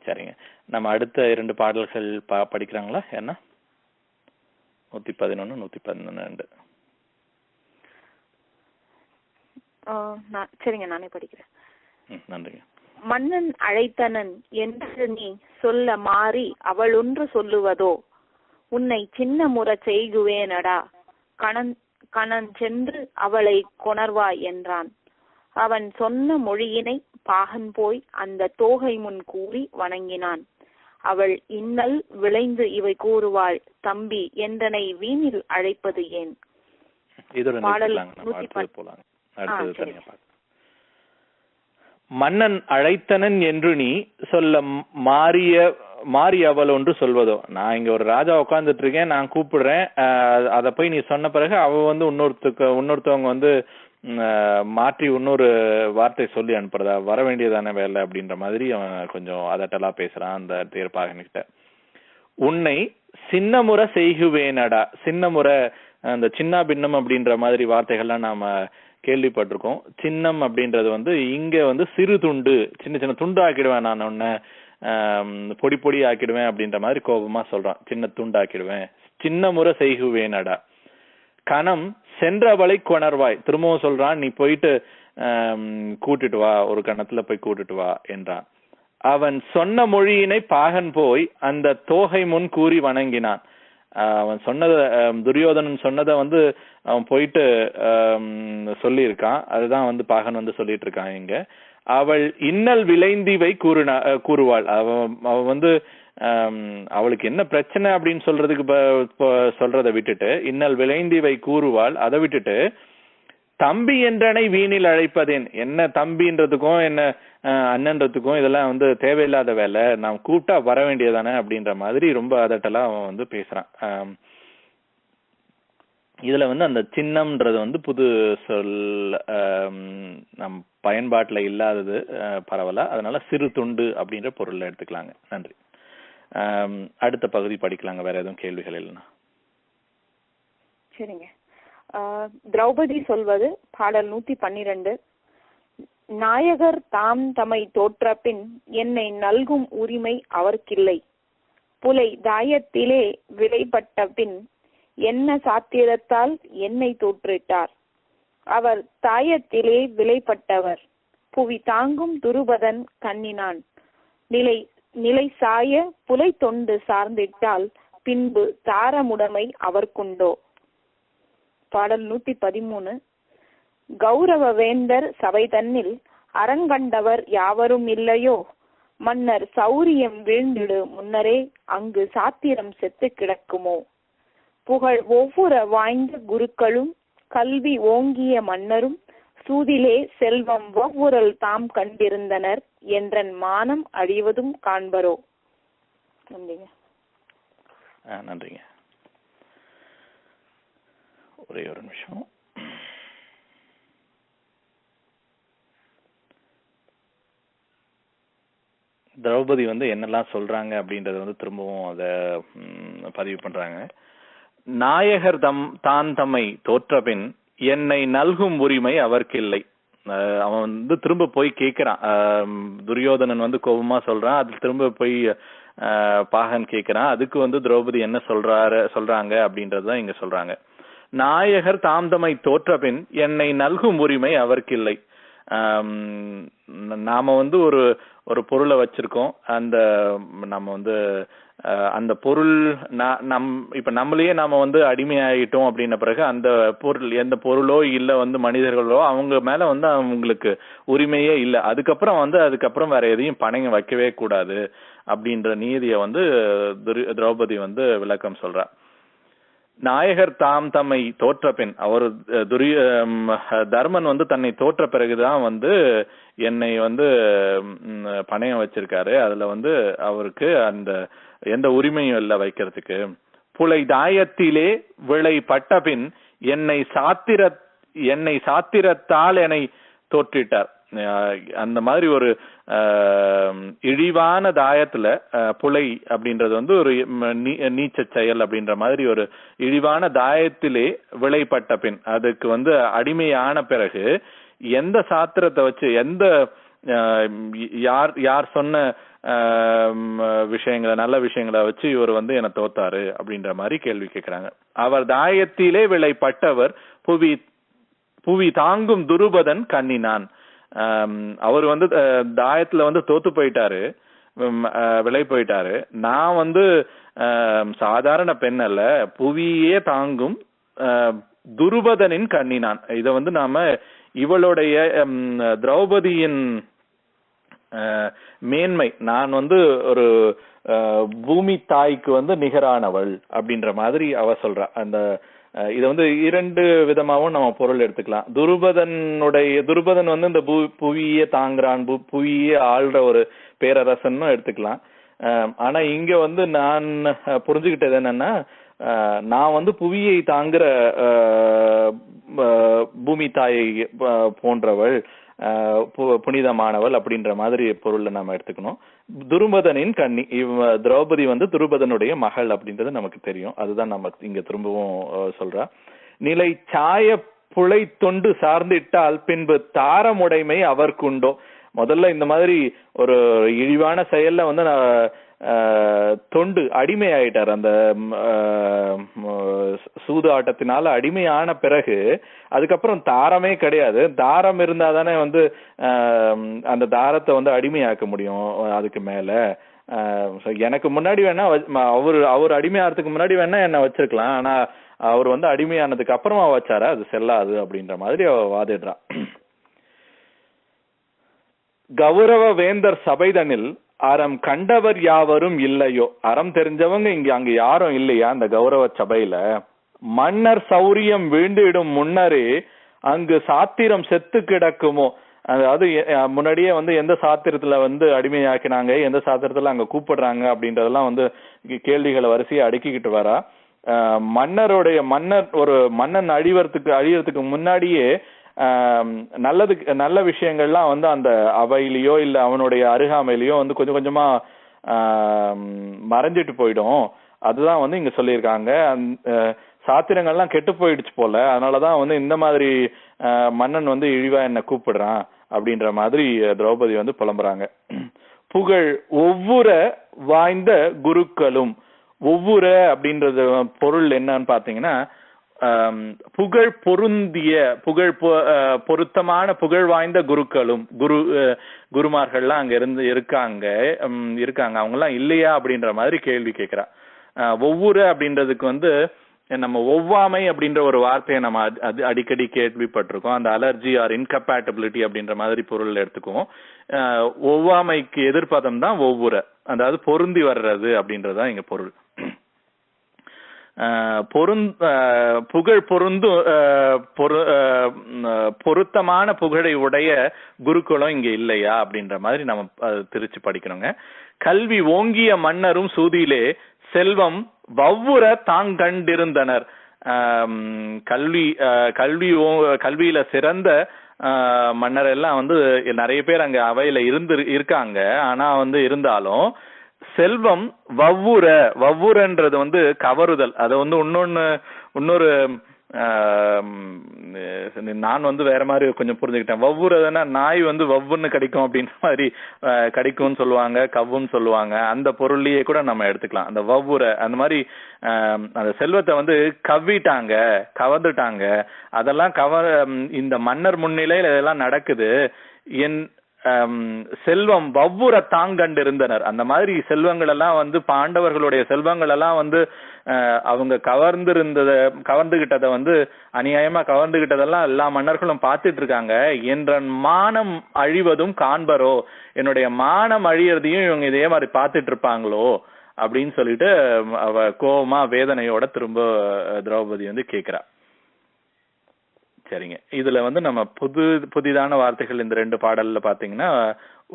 சரிங்க, நம்ம அடுத்த 2 பாடல்கள் படிக்கிறாங்களா? என்ன 111, 112. சரிங்க, நானே படிக்கிறேன். நன்றிங்க. மன்னன் அழைத்தனன் என்று நீ சொல்ல மாறி அவள் ஒன்று சொல்லுவதோ, உன்னை சின்ன முறை செய்குவேனடா, கணன் சென்று அவளை கொணர்வாய் என்றான். அவன் சொன்ன மொழியினை பாகன் போய் அந்த தோகை முன் கூறி வணங்கினான். அவள் இன்னல் விளைந்து இவை கூறுவாள், தம்பி என்றனை வீணில் அழைப்பது ஏன்? பாடல் மன்னன் அழைத்தனன் என்று நீ சொல்ல மாறி அவள் ஒன்று சொல்வதோ. நான் இங்க ஒரு ராஜா உட்கார்ந்துட்டு இருக்கேன், நான் கூப்பிடுறேன், அத போய் நீ சொன்ன பிறகு அவ வந்து இன்னொருத்தவங்க வந்து மாற்றி இன்னொரு வார்த்தை சொல்லி அனுப்புறதா, வர வேண்டியதான வேலை அப்படின்ற மாதிரி அவன் கொஞ்சம் அதட்டலா பேசுறான் அந்த தேர்ப்பாகன்கிட்ட. உன்னை சின்னமுறை செய்குவேனடா. சின்னமுறை, அந்த சின்ன பின்னம் அப்படின்ற மாதிரி வார்த்தைகள்லாம் நாம கேள்விப்பட்டிருக்கோம். சின்னம் அப்படின்றது வந்து இங்க வந்து சிறு துண்டு, சின்ன சின்ன துண்டு ஆக்கிடுவேன், நான் உன்னை பொடி பொடி ஆக்கிடுவேன் அப்படின்ற மாதிரி கோபமா சொல்றான். சின்ன துண்டு ஆக்கிடுவேன், சின்ன முறை செய்குவேனடா. கணம் சென்றவளை கொணர்வாய். திரும்பவும் சொல்றான், நீ போயிட்டு கூட்டிட்டு வா, ஒரு கணத்துல போய் கூட்டிட்டு வா என்றான். அவன் சொன்ன மொழியினை பாகன் போய் அந்த தோகை முன் கூறி வணங்கினான். அவன் சொன்னத, துரியோதனன் சொன்னதை வந்து அவன் போயிட்டு சொல்லி இருக்கான். அதுதான் வந்து பாகன் வந்து சொல்லிட்டு இருக்கான் இங்க. அவள் இன்னல் விளைந்திவை கூறுவாள். அவ வந்து அவளுக்கு என்ன பிரச்சனை அப்படின்னு சொல்றதை விட்டுட்டு இன்னல் விளைந்திவை கூறுவாள். அதை விட்டுட்டு தம்பி என்றனை வீணில் அழைப்பதேன். என்ன தம்பின்றதுக்கும் என்ன அண்ணன்றதுக்கும் இதெல்லாம் வந்து தேவையில்லாத வேலை, நாம் கூப்பிட்டா வர வேண்டியதானே அப்படின்ற மாதிரி ரொம்ப அதட்டெல்லாம் அவன் வந்து பேசுறான். இதுல வந்து அந்த சின்னம்ன்றது வந்து புது சொல், நம் பயன்பாட்டுல இல்லாதது பரவலா, அதனால சிறு துண்டு அப்படின்ற பொருள்ல எடுத்துக்கலாங்க. நன்றி. அடுத்த பகுதி படிக்கலாங்க, வேற எதுவும் கேள்விகள் இல்லைன்னா. சரிங்க. திரௌபதி சொல்வது பாடல் 112. நாயகர் தாம் தமை தோற்ற பின் என்னை நல்கும் உரிமை அவர்க்கில்லை. புலை தாயத்திலே விலைப்பட்ட பின் என்ன சாத்திரத்தால் என்னை தோற்றிட்டார். அவர் தாயத்திலே விலைப்பட்டவர், புவி தாங்கும் துருபதன் கண்ணினான். நிலை சாய புலை தொண்டு சார்ந்திட்டால் பின்பு தாரமுடைமை அவர்க்குண்டோ. பாடல் 113. கௌரவ வேந்தர் சபை தன்னில் அரங்கண்டவர் யாவரும் இல்லையோ, மன்னர் சௌரியம் வீழ்ந்திடு முன்னரே அங்கு சாத்திரம் செத்து கிடக்குமோ. புகழ் ஒவ்வொரு வாய்ந்த குருக்களும் கல்வி ஓங்கிய மன்னரும் சூதிலே செல்வம் ஒவ்வொருள் தாம் கண்டிருந்தனர் என்றன் மானம் அழிவதும் காண்பரோ. நன்றிங்க. நன்றிங்க. ஒரே ஒரு நிமிஷம். திரௌபதி வந்து என்னெல்லாம் சொல்றாங்க அப்படின்றத வந்து திரும்பவும் அத பதிவு பண்றாங்க. நாயகர் தான் தம்மை தோற்றபின் என்னை நல்கும் உரிமை அவர்க்கில்லை. அவன் வந்து திரும்ப போய் கேட்கிறான். துரியோதனன் வந்து கோபமா சொல்றான், அது திரும்ப போய் பாகன் கேட்கிறான். அதுக்கு வந்து திரௌபதி என்ன சொல்றாங்க அப்படின்றதுதான் இங்க சொல்றாங்க. நாயகர் தாம் தம்மை தோற்றபின் என்னை நல்கும் உரிமை அவர்க்கில்லை. நாம வந்து ஒரு பொருளை வச்சிருக்கோம், அந்த நம்ம வந்து அந்த பொருள் இப்ப நம்மளையே நாம வந்து அடிமையாயிட்டோம் அப்படின்ன பிறகு அந்த பொருள், எந்த பொருளோ இல்ல வந்து மனிதர்களோ அவங்க மேல வந்து அவங்களுக்கு உரிமையே இல்லை. அதுக்கப்புறம் வேற எதையும் பணங்க வைக்கவே கூடாது அப்படின்ற நீதியை வந்து திரௌபதி வந்து விளக்கம் சொல்றா. நாயகர் தாம் தம்மை தோற்ற பின், அவர் தர்மன் வந்து தன்னை தோற்ற பிறகுதான் வந்து என்னை வந்து பணயம் வச்சிருக்காரு. அதுல வந்து அவருக்கு அந்த எந்த உரிமையும் இல்லை வைக்கிறதுக்கு. புலை தாயத்திலே விளை பட்ட பின் என்னை சாத்திரத்தால் என்னை தோற்றிட்டார். அந்த மாதிரி ஒரு இழிவான தாயத்துல புலை அப்படின்றது வந்து ஒரு நீச்ச செயல் அப்படின்ற மாதிரி ஒரு இழிவான தாயத்திலே விளைப்பட்ட பின், அதுக்கு வந்து அடிமையான பிறகு எந்த சாத்திரத்தை வச்சு, எந்த யார் சொன்ன விஷயங்களை, நல்ல விஷயங்களை வச்சு இவர் வந்து என்ன தோத்தாரு அப்படின்ற மாதிரி கேள்வி கேட்கிறாங்க. அவர் தாயத்திலே விளைப்பட்டவர் புவி தாங்கும் துருபதன் கண்ணினான். அவர் வந்து தாயத்துல வந்து தோத்து போயிட்டாரு, விலை போயிட்டாரு. நான் வந்து சாதாரண பெண் அல்ல, புவியே தாங்கும் துருபதனின் கண்ணினான். இத வந்து நாம இவளுடைய திரௌபதியின் மேன்மை, நான் வந்து ஒரு பூமி தாய்க்கு வந்து நிகரானவள் அப்படின்ற மாதிரி அவ சொல்றா. அந்த இத வந்து இரண்டு விதமாவும் நம்ம பொருள் எடுத்துக்கலாம். துருபதன் வந்து இந்த புவியே தாங்குறான், புவியே ஆள்ற ஒரு பேரரசன் எடுத்துக்கலாம். ஆனா இங்க வந்து நான் புரிஞ்சுக்கிட்டது என்னன்னா, நான் வந்து புவியை தாங்குற பூமி தாயை போன்றவள், புனிதமானவள் அப்படின்ற மாதிரி பொருள்ல நாம எடுத்துக்கணும். துருபதனின் கண்ணி, திரௌபதி வந்து துருபதனுடைய மகள் அப்படின்றது நமக்கு தெரியும். அதுதான் நம்ம இங்க திரும்பவும் சொல்றா. நிலை சாய புலை தொண்டு சார்ந்திட்டால் பின்பு தாரமுடைமை அவர்க்குண்டோ. முதல்ல இந்த மாதிரி ஒரு இழிவான செயல்ல வந்து தொண்டு அடிமை ஆயிட்டார். அந்த சூது ஆட்டத்தினால அடிமையான பிறகு அதுக்கப்புறம் தாரமே கிடையாது. தாரம் இருந்தா தானே வந்து அந்த தாரத்தை வந்து அடிமையாக்க முடியும். அதுக்கு மேல எனக்கு முன்னாடி வேணா அவர் அடிமையாகிறதுக்கு முன்னாடி வேணா என்ன வச்சிருக்கலாம். ஆனா அவர் வந்து அடிமையானதுக்கு அப்புறமா வச்சாரா, அது செல்லாது அப்படின்ற மாதிரி அவ வாதிடுறான். கௌரவ வேந்தர் சபைதனில் அறம் கண்டவர் யாவரும் இல்லையோ. அறம் தெரிஞ்சவங்க அங்க யாரும் இல்லையா அந்த கௌரவ சபையில? மன்னர் சௌரியம் வீண்டிடும் முன்னரே அங்கு சாத்திரம் செத்து கிடக்குமோ. அதாவது முன்னாடியே வந்து எந்த சாத்திரத்துல வந்து அடிமையாக்கினாங்க, எந்த சாத்திரத்துல அங்க கூப்பிடுறாங்க அப்படின்றதெல்லாம் வந்து கேள்விகளை வரிசையை அடுக்கிக்கிட்டு வரா. ஒரு மன்னன் அழியறதுக்கு முன்னாடியே நல்ல விஷயங்கள்லாம் வந்து அந்த அவையிலயோ இல்ல அவனுடைய அருகாமையிலயோ வந்து கொஞ்சம் கொஞ்சமா மறைஞ்சிட்டு போயிடும். அதுதான் வந்து இங்க சொல்லியிருக்காங்க. சாத்திரங்கள்லாம் கெட்டு போயிடுச்சு போல, அதனாலதான் வந்து இந்த மாதிரி மன்னன் வந்து இழிவா என்ன கூப்பிடுறான் அப்படின்ற மாதிரி திரௌபதி வந்து புலம்புறாங்க. புகழ் ஒவ்வொரு வாய்ந்த குருக்களும். ஒவ்வொரு அப்படின்றது பொருள் என்னன்னு பாத்தீங்கன்னா, புகழ் பொருந்திய பொருத்தமான புகழ் வாய்ந்த குருக்களும் குருமார்கள்லாம் அங்க இருக்காங்க. அவங்க எல்லாம் இல்லையா அப்படின்ற மாதிரி கேள்வி கேட்கிறா. ஒவ்வொரு அப்படின்றதுக்கு வந்து நம்ம ஒவ்வாமை அப்படின்ற ஒரு வார்த்தையை நம்ம அடிக்கடி கேள்விப்பட்டிருக்கோம். அந்த அலர்ஜி ஆர் இன்கம்பேட்டபிலிட்டி அப்படின்ற மாதிரி பொருள் எடுத்துக்குவோம். ஒவ்வாமைக்கு எதிர்ப்பதம் தான் ஒவ்வொரு, அதாவது பொருந்தி வர்றது அப்படின்றதுதான் இங்க பொருள். புகழ் பொருத்தமான புகழை உடைய குருக்களும் இங்க இல்லையா அப்படின்ற மாதிரி நம்ம திருச்சி படிக்கணுங்க. கல்வி ஓங்கிய மன்னரும் சூதியிலே செல்வம் வவ்வுற தாங்கண்டிருந்தனர். கல்வியில சிறந்த மன்னர் எல்லாம் வந்து நிறைய பேர் அங்க அவையில இருக்காங்க. ஆனா வந்து இருந்தாலும் செல்வம் வவ்வுறன்றது வந்து கவருதல். அத வந்து இன்னொரு நான் வந்து வேற மாதிரி கொஞ்சம் புரிஞ்சுக்கிட்டேன். வவ்வுறதுன்னா நாய் வந்து வவ்வுன்னு கிடைக்கும் அப்படின்ற மாதிரி கிடைக்கும்னு சொல்லுவாங்க, கவ்வுன்னு சொல்லுவாங்க. அந்த பொருள்லயே கூட நம்ம எடுத்துக்கலாம். அந்த வவ்வுற அந்த மாதிரி அந்த செல்வத்தை வந்து கவர்ந்துட்டாங்க. அதெல்லாம் இந்த மன்னர் முன்னிலையில இதெல்லாம் நடக்குது. செல்வம் வவ்வுற தாங்கண்டு இருந்தனர். அந்த மாதிரி செல்வங்கள் எல்லாம் வந்து பாண்டவர்களுடைய செல்வங்கள் எல்லாம் வந்து அவங்க கவர்ந்துகிட்டத வந்து அநியாயமா கவர்ந்துகிட்டதெல்லாம் எல்லா மன்னர்களும் பார்த்துட்டு இருக்காங்க. என்ற மானம் அழிவதும் காண்பரோ, என்னுடைய மானம் அழியறதையும் இவங்க இதே மாதிரி பார்த்துட்டு இருப்பாங்களோ அப்படின்னு சொல்லிட்டு அவ கோபமா வேதனையோட திரும்ப திரௌபதி வந்து கேக்குறா. சரிங்க, இதுல வந்து நம்ம புதிதான வார்த்தைகள் இந்த ரெண்டு பாடல்ல பாத்தீங்கன்னா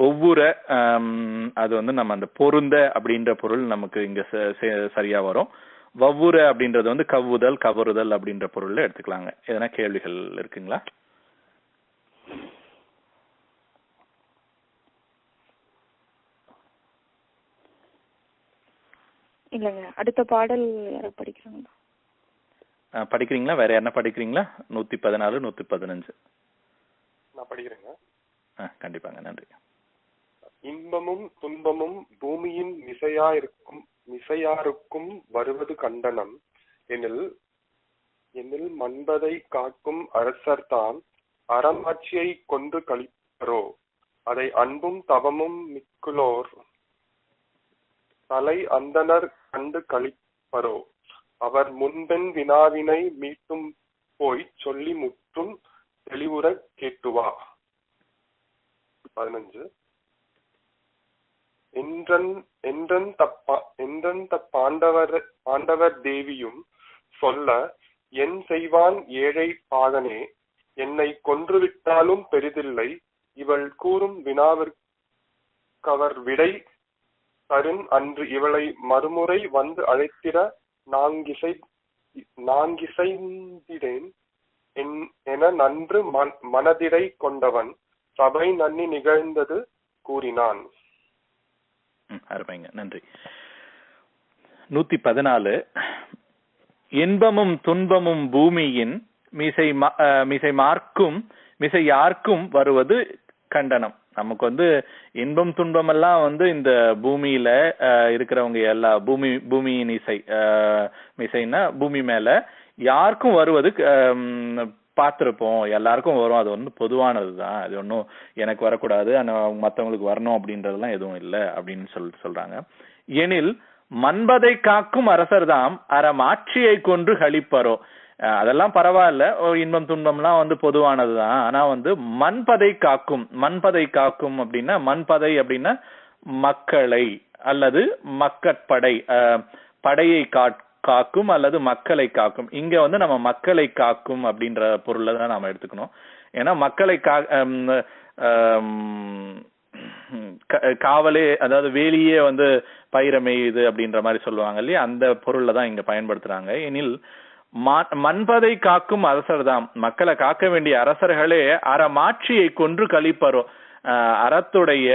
ஒவ்வொரு அது வந்து நம்ம அந்த பொருந்த அப்படின்ற பொருள் நமக்கு இங்க சரியா வரும். வவ்வுற அப்படின்றது வந்து கவருதல் அப்படின்ற பொருள்ல எடுத்துக்கலாங்க. எதனா கேள்விகள் இருக்குங்களா? இல்லங்க, அடுத்த பாடல் யார படிக்கிறாங்க? படிக்கிறீங்களா? வேற என்ன படிக்கிறீங்களா? 114 115 நான் படிக்கிறேங்க. கண்டிப்பாங்க, நன்றி. இன்பமும் துன்பமும் பூமியின் மிசையாருக்கும் வருவது கண்டனம் எனில் மன்பதை காக்கும் அரசர்தான் அறமாட்சியை கொன்று கழிப்பரோ அதை அன்பும் தவமும் மிக்குளோர் தலை அந்தனர் கண்டு கழிப்பரோ அவர் முன்பெண் வினாவினை மீட்டும் போய் சொல்லி முற்றும் தெளிவுற கேட்டுவா. 15 பாண்டவர் தேவியும் சொல்ல என் செய்வான் ஏழை பாகனே என்னை கொன்றுவிட்டாலும் பெரிதில்லை இவள் கூறும் வினாவிற்கவர் விடை தருண் அன்று இவளை மறுமுறை வந்து அழைத்திட நாங்கிசைந்திடேன் என நன்று மனதிடை கொண்டவன் சபை நன்னி நிகழ்ந்தது கூறினான். அருமைங்க, நன்றி. 114 இன்பமும் துன்பமும் பூமியின் மிசை யார்க்கும் வருவது கண்டனம். நமக்கு வந்து இன்பம் துன்பம் எல்லாம் வந்து இந்த பூமியில இருக்கிறவங்க எல்லா பூமியின் மிசைன்னா பூமி மேல யாருக்கும் வருவது பார்த்திருப்போம், எல்லாருக்கும் வரும், அது வந்து பொதுவானதுதான், அது ஒன்றும் எனக்கு வரக்கூடாது மற்றவங்களுக்கு வரணும் அப்படின்றதெல்லாம் எதுவும் இல்லை அப்படின்னு சொல்றாங்க. எனில் மன்பதை காக்கும் அரசர்தாம் அறமாட்சியை கொன்று கழிப்பரோ. அதெல்லாம் பரவாயில்ல, இன்பம் துன்பம்லாம் வந்து பொதுவானதுதான். ஆனா வந்து மண்பதை காக்கும் அப்படின்னா, மண்பதை அப்படின்னா மக்களை அல்லது மக்கட்படை, படையை காக்கும் அல்லது மக்களை காக்கும். இங்க வந்து நம்ம மக்களை காக்கும் அப்படின்ற பொருளை தான் நாம எடுத்துக்கணும். ஏன்னா மக்களை காவலே, அதாவது வேலியே வந்து பயிரமையுது அப்படின்ற மாதிரி சொல்லுவாங்க இல்லையா, அந்த பொருள்ல தான் இங்க பயன்படுத்துறாங்க. எனில் மண்பதை காக்கும் அரசர்தாம், மக்களை காக்க வேண்டிய அரசர்களே அறமாட்சியை கொன்று கழிப்பரோ, அறத்துடைய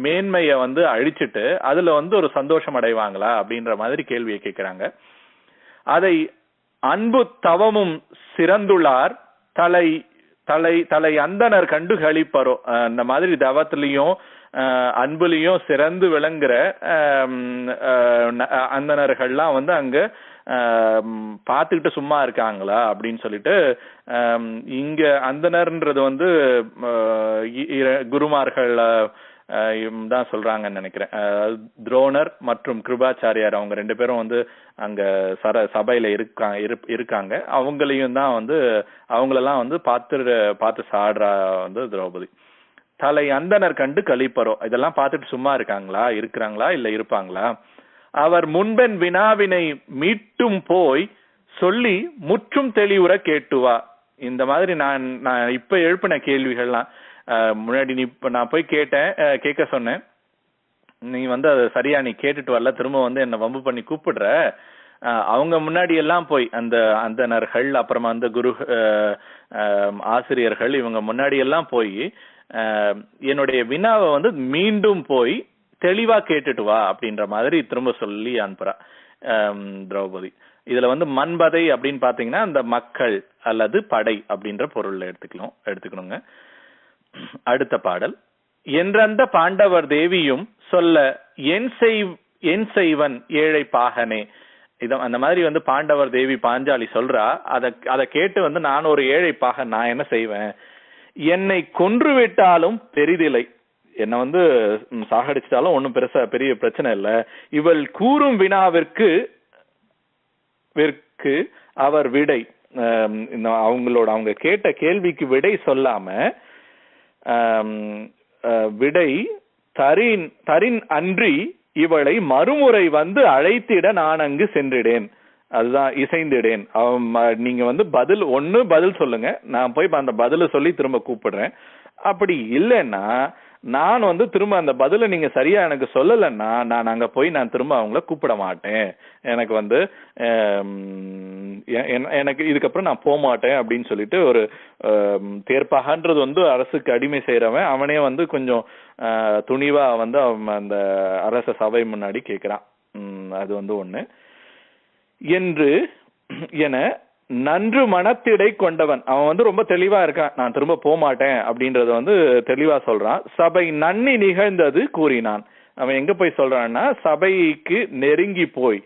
மேன்மைய வந்து அழிச்சிட்டு அதுல வந்து ஒரு சந்தோஷம் அடைவாங்களா அப்படின்ற மாதிரி கேள்வியை கேட்கிறாங்க. அதை அன்பு தவமும் சிறந்துள்ளார் தலை அந்தனர் கண்டு கழிப்பரோ. இந்த மாதிரி தவத்திலையும் அன்புலையும் சிறந்து விளங்குற அந்தனர்கள்லாம் வந்து அங்க பார்த்துக்கிட்டு சும்மா இருக்காங்களா அப்படின்னு சொல்லிட்டு, இங்க அந்தனர்ன்றது வந்து குருமார்கள் தான் சொல்றாங்கன்னு நினைக்கிறேன். துரோணர் மற்றும் கிருபாச்சாரியார் அவங்க 2 பேரும் வந்து அங்க சபையில இருக்காங்க. அவங்களையும் தான் வந்து அவங்களெல்லாம் வந்து பார்த்து சாடுறா வந்து திரௌபதி. தலை அந்தனர் கண்டு கழிப்பரோ, இதெல்லாம் பார்த்துட்டு சும்மா இருக்கிறாங்களா இல்ல இருப்பாங்களா? அவர் முன்பென் வினாவினை மீட்டும் போய் சொல்லி முற்றும் தெளிவுற கேட்டுவா. இந்த மாதிரி நான் இப்ப எழுப்பின கேள்விகள்லாம் முன்னாடி நான் போய் கேட்க சொன்னேன், நீ வந்து அதை சரியா நீ கேட்டுட்டு வரல, திரும்ப வந்து என்ன வம்பு பண்ணி கூப்பிடுற. அவங்க முன்னாடி எல்லாம் போய் அந்த அந்தனர்கள் அப்புறமா அந்த குரு ஆசிரியர்கள் இவங்க முன்னாடி எல்லாம் போய் என்னுடைய வினாவை வந்து மீண்டும் போய் தெளிவா கேட்டுட்டு வா அப்படின்ற மாதிரி திரும்ப சொல்லி அனுப்புறா திரௌபதி. இதுல வந்து மண்பதை அப்படின்னு பாத்தீங்கன்னா அந்த மக்கள் அல்லது படை அப்படின்ற பொருள்ல எடுத்துக்கணுங்க. அடுத்த பாடல். என்றந்த பாண்டவர் தேவியும் சொல்ல என் செய்வன் ஏழை பாகனே. அந்த மாதிரி வந்து பாண்டவர் தேவி பாஞ்சாலி சொல்றா, அதை கேட்டு வந்து நான் ஒரு ஏழை பாகன், நான் என்ன செய்வேன்? என்னை கொன்று விட்டாலும் பெரிதில்லை, என்ன வந்து சாகடிச்சிட்டாலும் ஒன்னும் பெரிய பிரச்சனை இல்ல. இவள் கூறும் வினாவிற்கு அவர் விடை, அவங்க கேட்ட கேள்விக்கு விடை சொல்லாம விடை தரின் அன்றி இவளை மறுமுறை வந்து அழைத்திட நான் அங்கு சென்றிடேன், அதுதான் இசைந்திடேன். நீங்க வந்து பதில் சொல்லுங்க, நான் போய் அந்த பதில சொல்லி திரும்ப கூப்பிடுறேன். அப்படி இல்லைன்னா நான் வந்து திரும்ப அந்த பதில நீங்க சரியா எனக்கு சொல்லலைன்னா நான் அங்க போய் நான் திரும்ப அவங்கள கூப்பிட மாட்டேன், எனக்கு வந்து எனக்கு இதுக்கப்புறம் நான் போக மாட்டேன் அப்படின்னு சொல்லிட்டு ஒரு தேர்ப்பாகன்றது வந்து அரசுக்கு அடிமை செய்யறவன் அவனே வந்து கொஞ்சம் துணிவா வந்து அவன் அந்த அரச சபை முன்னாடி கேட்கிறான். அது வந்து ஒண்ணு என்று என நன்று மனத்திடை கொண்டவன் அவன் வந்து ரொம்ப தெளிவா இருக்கான், நான் திரும்ப போக மாட்டேன் அப்படின்றத வந்து தெளிவா சொல்றான். சபை நன்னி நிகழ்ந்தது கூறினான். அவன் எங்க போய் சொல்றான்னா சபைக்கு நெருங்கி போய்,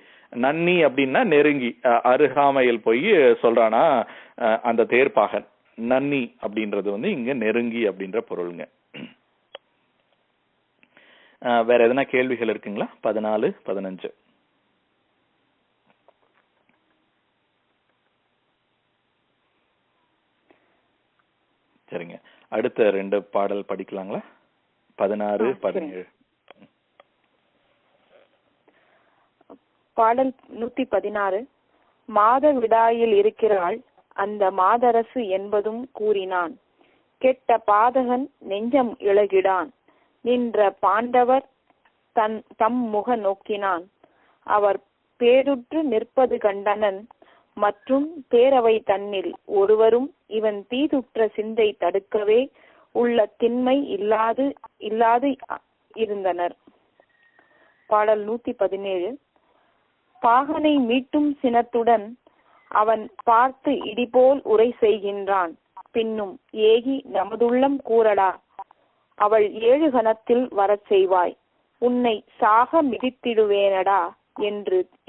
நன்னி அப்படின்னா நெருங்கி, அருகாமையில் போய் சொல்றானா அந்த தேர்ப்பாகன். நன்னி அப்படின்றது வந்து இங்க நெருங்கி அப்படின்ற பொருளுங்க. வேற எதனா கேள்விகள் இருக்குங்களா? 14, 15. சரிங்க, அடுத்த 2 பாடல் படிக்கலாங்களா? 16, 17. பாடல் 116. மாதவிடாயில் இருக்கிறாள் அந்த மாதரசு என்பதும் கூறினான். கெட்ட பாதகன் நெஞ்சம் இளகிடான். நின்ற பாண்டவர் தம் முக நோக்கினான். அவர் பேருற்று நிற்பது கண்டனன். மற்றும் பேரவை தன்னில் ஒருவரும் இவன் தீதுற்ற சிந்தை தடுக்கவே உள்ள திண்மை இல்லாது இருந்தனர். பாடல் 117. பாகனை மீட்டும் சினத்துடன் அவன் பார்த்து இடிபோல் உரை செய்கின்றான். பின்னும் ஏகி நமதுள்ளம் கூறடா, அவள் 7 கணத்தில் வரச் செய்வாய், உன்னை சாக மிதித்திடுவேனடா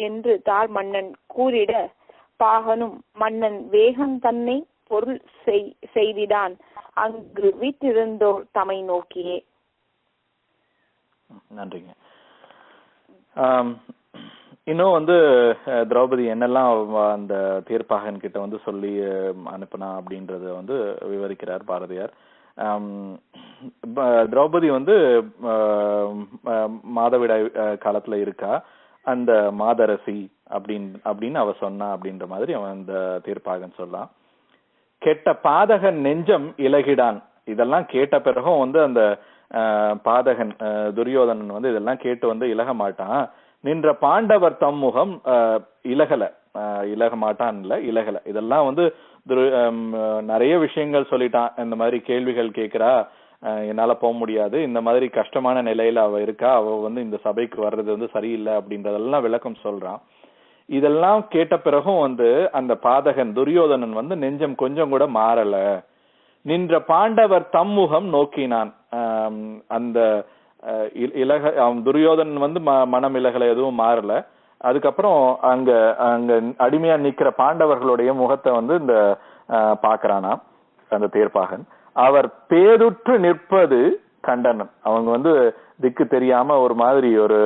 என்று தாழ் மன்னன் கூறிட, பாகனும் மன்னன் வேகம் தன்னை பொருள் செய்திடான் அங்கு வீற்றிருந்தோர் தமை நோக்கியே. நன்றிங்க. இன்னும் வந்து திரௌபதி என்னெல்லாம் அந்த தீர்ப்பாகன் கிட்ட வந்து சொல்லி அனுப்புனா அப்படின்றத வந்து விவரிக்கிறார் பாரதியார். திரௌபதி வந்து மாதவிடாய் காலத்துல இருக்கா, அந்த மாதரசி அப்படின்னு அவ சொன்னா அப்படின்ற மாதிரி அவன் அந்த தீர்ப்பாகன் சொல்லலாம். கெட்ட பாதகன் நெஞ்சம் இலகிடான். இதெல்லாம் கேட்ட பிறகும் வந்து அந்த பாதகன் துரியோதனன் வந்து இதெல்லாம் கேட்டு வந்து இலக மாட்டான். நின்ற பாண்டவர் தம் முகம் இலக மாட்டான் இல்ல, இலகல. இதெல்லாம் வந்து நிறைய விஷயங்கள் சொல்லிட்டான். இந்த மாதிரி கேள்விகள் கேட்கிறா, என்னால போக முடியாது, இந்த மாதிரி கஷ்டமான நிலையில அவ இருக்கா, அவ வந்து இந்த சபைக்கு வர்றது வந்து சரியில்லை அப்படின்றதெல்லாம் விளக்கம் சொல்றான். இதெல்லாம் கேட்ட பிறகும் வந்து அந்த பாதகன் துரியோதனன் வந்து நெஞ்சம் கொஞ்சம் கூட மாறல. நின்ற பாண்டவர் தம்முகம் நோக்கினான். அந்த துரியோதனன் வந்து மனம் இலகல, எதுவும் மாறல. அதுக்கப்புறம் அங்க அடிமையா நிக்கிற பாண்டவர்களுடைய முகத்தை வந்து இந்த பாக்குறானா அந்த தேர்ப்பாகன். அவர் பேருற்று நிற்பது கண்டனன். அவங்க வந்து திக்கு தெரியாம ஒரு மாதிரி ஒரு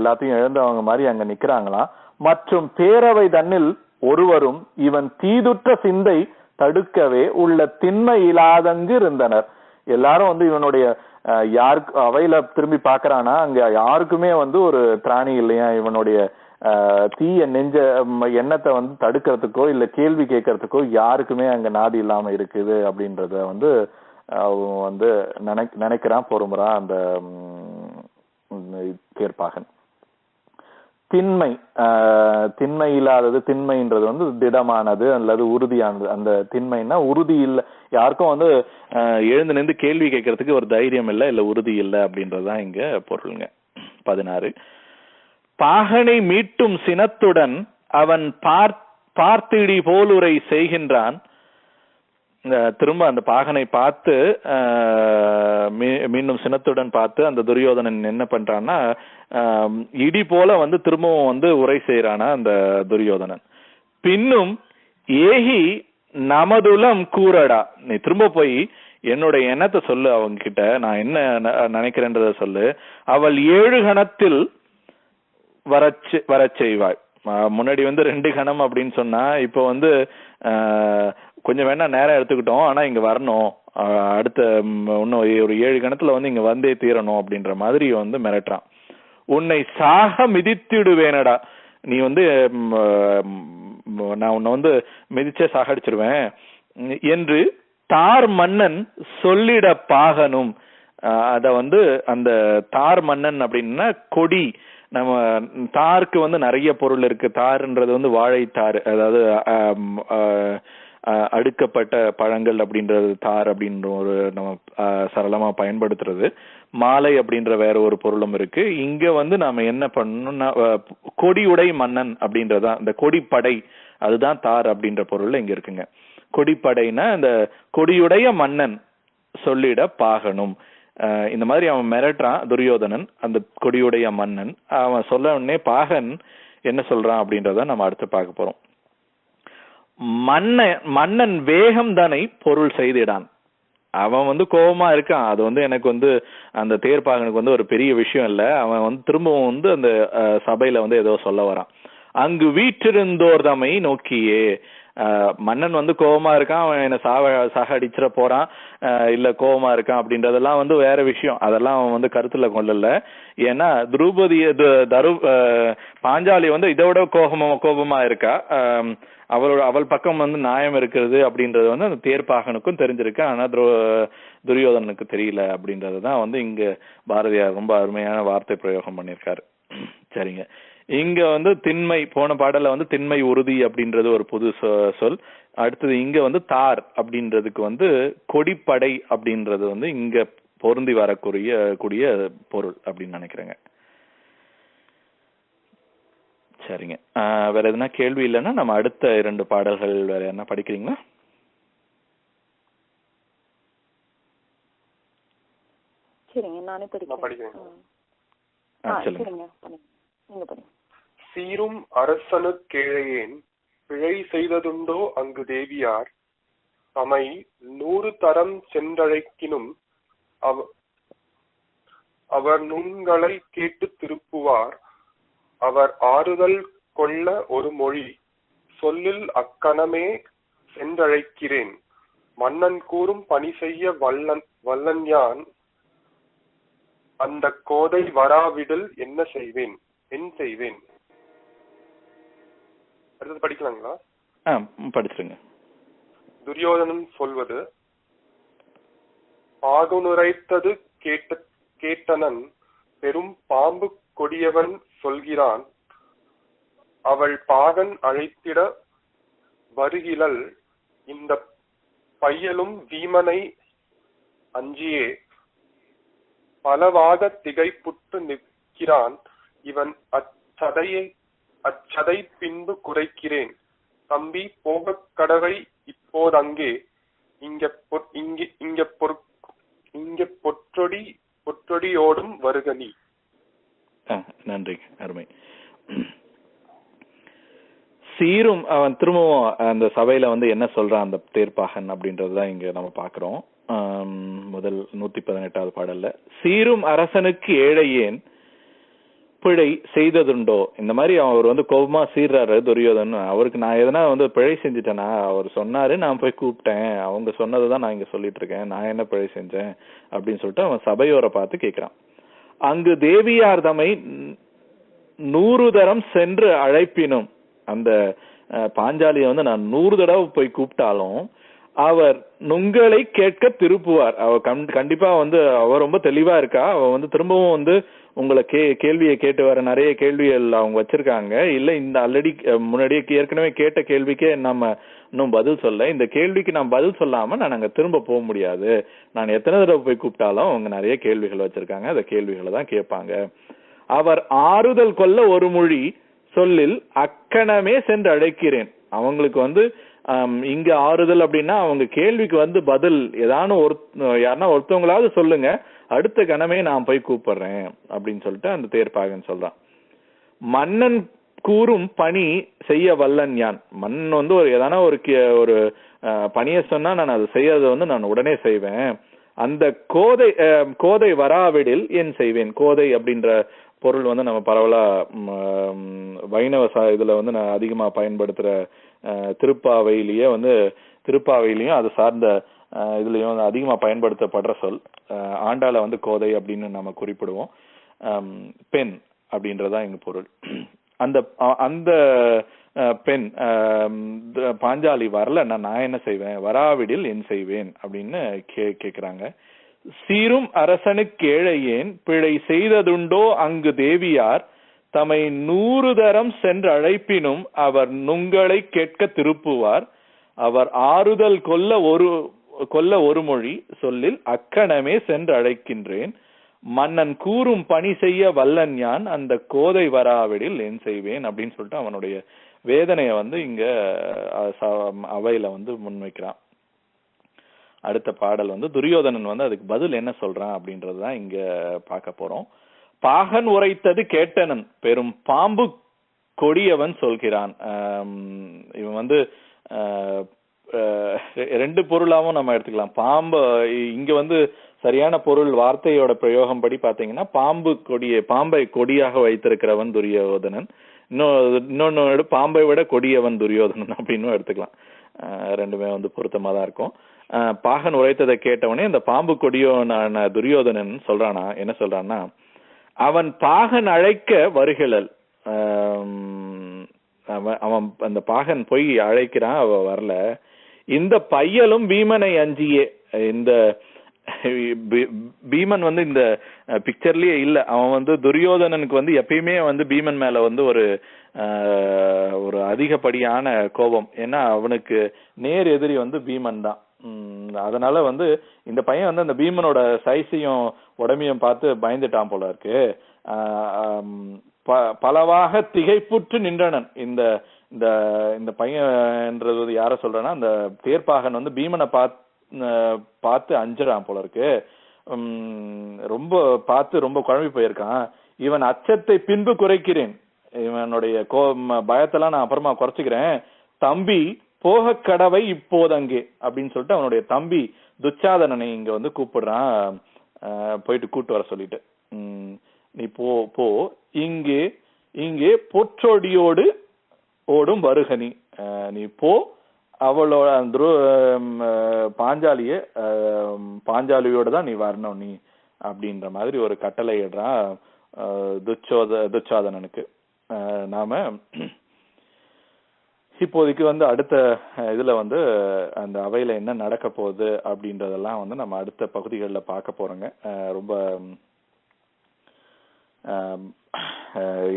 எல்லாத்தையும் இழந்தவங்க மாதிரி அங்க நிக்கிறாங்களாம். மற்றும் பேரவை தன்னில் ஒருவரும் இவன் தீதுற்ற சிந்தை தடுக்கவே உள்ள திண்மை இல்லாதங்கு இருந்தனர். எல்லாரும் வந்து இவனுடைய யாருக்கு அவையில திரும்பி பாக்குறானா, அங்க யாருக்குமே வந்து ஒரு திராணி இல்லையா, இவனுடைய தீய நெஞ்ச எண்ணத்தை வந்து தடுக்கிறதுக்கோ இல்ல கேள்வி கேட்கறதுக்கோ யாருக்குமே அங்க நாதி இல்லாம இருக்குது அப்படின்றத வந்து அவன் வந்து நினைக்கிறான், பொறுமுறான் அந்த தேர்ப்பாகன். திண்மை இல்லாதது, திண்மைன்றது வந்து திடமானது அல்லது உறுதியானது. அந்த திண்மைன்னா உறுதி இல்லை, யாருக்கும் வந்து எழுந்து நின்று கேள்வி கேட்கறதுக்கு ஒரு தைரியம் இல்லை, இல்ல உறுதி இல்லை அப்படின்றதுதான் இங்க பொருளுங்க. 16. பாகனை மீட்டும் சினத்துடன் அவன் பார்த்திடி போலுரை செய்கின்றான். திரும்ப அந்த பாகனை பார்த்து மீண்டும் சினத்துடன் பார்த்து அந்த துரியோதனன் என்ன பண்றான்னா, இடி போல வந்து திரும்பவும் வந்து உரை செய்யறானா அந்த துரியோதனன். பின்னும் ஏகி நமதுலம் கூறடா, நீ திரும்ப போய் என்னோட எண்ணத்தை சொல்லு, அவங்க கிட்ட நான் என்ன நினைக்கிறேன்றத சொல்லு. அவள் 7 கணத்தில் வரச் செய்வாய். முன்னாடி வந்து 2 கணம் அப்படின்னு சொன்னா, இப்ப வந்து கொஞ்சம் வேணா நேரம் எடுத்துக்கிட்டோம், ஆனா இங்க வரணும், அடுத்த இன்னும் ஒரு 7 கணத்துல வந்து இங்க வந்தே தீரணும் அப்படின்ற மாதிரி வந்து மிரட்டுறான். உன்னை சாக மிதித்திடுவேனடா, நீ வந்து நான் உன்னை வந்து மிதிச்சே சாகடிச்சிருவேன் என்று தார் மன்னன் சொல்லிட பாகனும். அத வந்து அந்த தார் மன்னன் அப்படின்னா கொடி, நம்ம தாருக்கு வந்து நிறைய பொருள் இருக்கு. தாருன்றது வந்து வாழைத்தார், அதாவது அடுக்கப்பட்ட பழங்கள் அப்படின்றது தார் அப்படின்ற ஒரு நம்ம சரளமா பயன்படுத்துறது. மாலை அப்படின்ற வேற ஒரு பொருளும் இருக்கு. இங்க வந்து நாம என்ன பண்ணணும்னா, கொடியுடை மன்னன் அப்படின்றதான் இந்த கொடிப்படை, அதுதான் தார் அப்படின்ற பொருள்ல இங்க இருக்குங்க. கொடிப்படைனா இந்த கொடியுடைய மன்னன் சொல்லிட பாகனும். இந்த மாதிரி அவன் மிரட்டுறான் துரியோதனன், அந்த கொடியுடைய மன்னன். அவன் சொல்ல உடனே பாகன் என்ன சொல்றான் அப்படின்றத நம்ம அடுத்து பார்க்க போறோம். மன்னன் வேகம் தனை பொருள் செய்திடான். அவன் வந்து கோபமா இருக்கான். அது வந்து எனக்கு வந்து அந்த தேர்ப்பாகனுக்கு வந்து ஒரு பெரிய விஷயம் இல்ல. அவன் வந்து திரும்பவும் வந்து அந்த சபையில வந்து ஏதோ சொல்ல வரான். அங்கு வீற்றிருந்தோர் தம்மை நோக்கியே. மன்னன் வந்து கோபமா இருக்கான், அவன் என்ன சாக அடிச்சிட போறான், இல்ல கோபமா இருக்கான் அப்படின்றதெல்லாம் வந்து வேற விஷயம். அதெல்லாம் அவன் வந்து கருத்துல கொள்ளல. ஏன்னா திரௌபதி பாஞ்சாலி வந்து இதோட கோபமா இருக்கா. அவள் பக்கம் வந்து நியாயம் இருக்கிறது அப்படின்றது வந்து அந்த தேர்ப்பாகனுக்கும் தெரிஞ்சிருக்கு. ஆனா துரியோதனனுக்கு தெரியல அப்படின்றதுதான் வந்து இங்க பாரதியார் ரொம்ப அருமையான வார்த்தை பிரயோகம் பண்ணியிருக்காரு. சரிங்க. இங்க வந்து திண்மை, போன பாடல வந்து திண்மை உறுதி அப்படின்றது ஒரு புது சொல். அடுத்தது இங்க வந்து தார் அப்படின்றதுக்கு வந்து கொடிப்படை அப்படின்றது வந்து இங்க பொருந்தி வரக்கூடிய பொருள் அப்படின்னு நினைக்கிறேங்க. சரிங்க. வேற எதுனா கேள்வி இல்லைன்னா நம்ம அடுத்த 2 பாடல்கள் வேற என்ன படிக்கிறீங்களா? சரிங்க, நானே படிக்கிறேன். சீரும் அரசனு கேழையேன் பிழை செய்ததுண்டோ அங்கு தேவியார் தமை 100 தரம் சென்றழைக்கினும் அவர் நுண்களை கேட்டு திருப்புவார். அவர் ஆறுதல் கொள்ள ஒரு மொழி சொல்லில் அக்கணமே சென்றழைக்கிறேன். மன்னன் கூறும் பணி செய்ய வல்லன் யான் அந்த கோதை வராவிடில் என்ன செய்வேன் என் செய்வேன். அடுத்தது படிக்கலாங்களா? படிச்சுங்க. துரியோதனன் சொல்வது: பாகுனுரைத்தது கேட்டனன் பெரும் பாம்பு கொடியவன் சொல்கிறான். அவள் பாகன் அழைத்திட வருகிலள் இந்த பையலும் வீமனை அஞ்சியே பலவாக திகைப்புட்டு நிற்கிறான். இவன் அச்சதை பின்பு குறைக்கிறேன். தம்பி போக கடவை இப்போதங்கே இங்க பொற்றொடியோடும் வருகனி. நன்றி, அருமை. சீரும் அவன் திரும்பவும் அந்த சபையில வந்து என்ன சொல்றான் அந்த தேர்ப்பாகன் அப்படின்றதுதான் இங்க நம்ம பாக்குறோம். முதல் 118வது பாடல்ல சீரும் அரசனுக்கு ஏழையேன் பிழை செய்ததுண்டோ. இந்த மாதிரி அவர் வந்து கோபமா சீர்றாரு துரியோதன். அவருக்கு நான் எதனா வந்து பிழை செஞ்சுட்டேனா? அவர் சொன்னாரு, நான் போய் கூப்பிட்டேன், அவங்க சொன்னதுதான் நான் இங்க சொல்லிட்டு இருக்கேன், நான் என்ன பிழை செஞ்சேன் அப்படின்னு சொல்லிட்டு அவன் சபையோரை பார்த்து கேட்கிறான். அங்கு தேவியார் தம்மை 100 தரம் சென்று அழைப்பினும், அந்த பாஞ்சாலியை வந்து நான் 100 தடவை போய் கூப்பிட்டாலும் அவர் நுங்களை கேட்க திருப்புவார். அவ கண்டிப்பா வந்து அவ ரொம்ப தெளிவா இருக்கா. அவ வந்து திரும்பவும் வந்து உங்களை கேள்வியை கேட்டு வர நிறைய கேள்விகள் அவங்க வச்சிருக்காங்க. இல்ல இந்த ஆல்ரெடி முன்னாடியே ஏற்கனவே கேட்ட கேள்விக்கே நம்ம இன்னும் பதில் சொல்ல, இந்த கேள்விக்கு நான் பதில் சொல்லாம நான் அங்க திரும்ப போக முடியாது. நான் எத்தனை தடவை போய் கூப்பிட்டாலும் அவங்க நிறைய கேள்விகள் வச்சிருக்காங்க, அந்த கேள்விகளை தான் கேட்பாங்க. அவர் ஆறுதல் கொள்ள ஒரு மொழி சொல்லில் அக்கணமே சென்று அழைக்கிறேன். அவங்களுக்கு வந்து இங்க ஆறுதல் அப்படின்னா அவங்க கேள்விக்கு வந்து பதில் யாருன்னா ஒருத்தவங்களாவது சொல்லுங்க, அடுத்த கணமே நான் போய் கூப்பிடுறேன் அப்படின்னு சொல்லிட்டு அந்த தேர்ப்பாகன் சொல்றான். மன்னன் கூறும் பணி செய்ய வல்லன் யான். மன்னன் வந்து ஏதான ஒரு பணியை சொன்னா நான் அதை செய்யறத வந்து நான் உடனே செய்வேன். அந்த கோதை வராவிடில் என் செய்வேன். கோதை அப்படின்ற பொருள் வந்து நம்ம பரவலா வைணவ இதுல வந்து நான் அதிகமா பயன்படுத்துற திருப்பாவையிலையும் அது சார்ந்த இதுலயும் அதிகமா பயன்படுத்தப்படுற சொல். ஆண்டாள வந்து கோதை அப்படின்னு நம்ம குறிப்பிடுவோம். பெண் அப்படின்றதான் எங்க பொருள். அந்த பெண் பாஞ்சாலி வரல, நான் என்ன செய்வேன், வராவிடில் என் செய்வேன் அப்படின்னு கேக்குறாங்க. சீரும் அரசனுக்கு ஏழையேன் பிழை செய்ததுண்டோ அங்கு தேவியார் தம்மை 100 தரம் சென்று அழைப்பினும் அவர் நுங்களை கேட்க திருப்புவார். அவர் ஆறுதல் கொல்ல ஒரு மொழி சொல்லில் அக்கணமே சென்று அழைக்கின்றேன். மன்னன் கூறும் பணி செய்ய வல்லன் யான் அந்த கோதை வராவிடில் என் செய்வேன் அப்படின்னு சொல்லிட்டு அவனுடைய வேதனைய வந்து இங்க அவையில வந்து முன்வைக்கிறான். அடுத்த பாடல் வந்து துரியோதனன் வந்து அதுக்கு பதில் என்ன சொல்றான் அப்படின்றதுதான் இங்க பார்க்க போறோம். பாகன் உரைத்தது கேட்டனன் பெரும் பாம்பு கொடியவன் சொல்கிறான். இவன் வந்து ரெண்டு பொருளாவும் நம்ம எடுத்துக்கலாம். பாம்பு இங்க வந்து சரியான பொருள் வார்த்தையோட பிரயோகம் படி பாத்தீங்கன்னா பாம்பை கொடியாக வைத்திருக்கிறவன் துரியோதனன், இன்னொன்னு பாம்பை விட கொடியவன் துரியோதனன் அப்படின்னு எடுத்துக்கலாம். ரெண்டுமே வந்து பொருத்தமா தான் இருக்கும். பாகன் உரைத்ததை கேட்டவனே இந்த பாம்பு கொடியோனான துரியோதனன் சொல்றானா, என்ன சொல்றான்னா, அவன் பாகன் அழைக்க வருகிறல், அவன் அந்த பாகன் போய் அழைக்கிறான், அவ வரல. இந்த பையலும் பீமனை அஞ்சியே, இந்த பீமன் வந்து இந்த பிக்சர்லயே இல்ல, அவன் வந்து துரியோதனனுக்கு வந்து எப்பயுமே வந்து பீமன் மேல வந்து ஒரு அதிகப்படியான கோபம். ஏன்னா அவனுக்கு நேர் எதிரி வந்து பீமன் தான். அதனால வந்து இந்த பையன் வந்து அந்த பீமனோட சைஸையும் உடமையும் பார்த்து பயந்துட்டான் போல இருக்கு. பலவாக திகைப்புற்று நின்றனன். இந்த பையன்ன்றது யார சொல்றேன்னா, அந்த தேர்ப்பாகன் வந்து பீமனை பார்த்து அஞ்சுறான் போல இருக்கு. ரொம்ப பார்த்து ரொம்ப குழம்பி போயிருக்கான். இவன் அச்சத்தை பின்பு குறைக்கிறேன், இவனுடைய பயத்தெல்லாம் நான் அப்புறமா குறைச்சுக்கிறேன். தம்பி போக கடவை இப்போதங்கே அப்படின்னு சொல்லிட்டு அவனுடைய தம்பி துச்சாதனனை இங்க வந்து கூப்பிடுறான், போயிட்டு கூட்டு வர சொல்லிட்டு. நீ போ இங்கே பொற்றொடியோடு ஓடும் வருகனி, நீ போ, அவளோட பாஞ்சாலியோட தான் நீ வரணும் நீ அப்படின்ற மாதிரி ஒரு கட்டளை இடுறான் துச்சாதனனுக்கு. நாம இப்போதைக்கு வந்து அடுத்த இதுல வந்து அந்த அவையில என்ன நடக்க போகுது அப்படின்றதெல்லாம் வந்து நம்ம அடுத்த பகுதிகளில் பார்க்க போறோங்க. ரொம்ப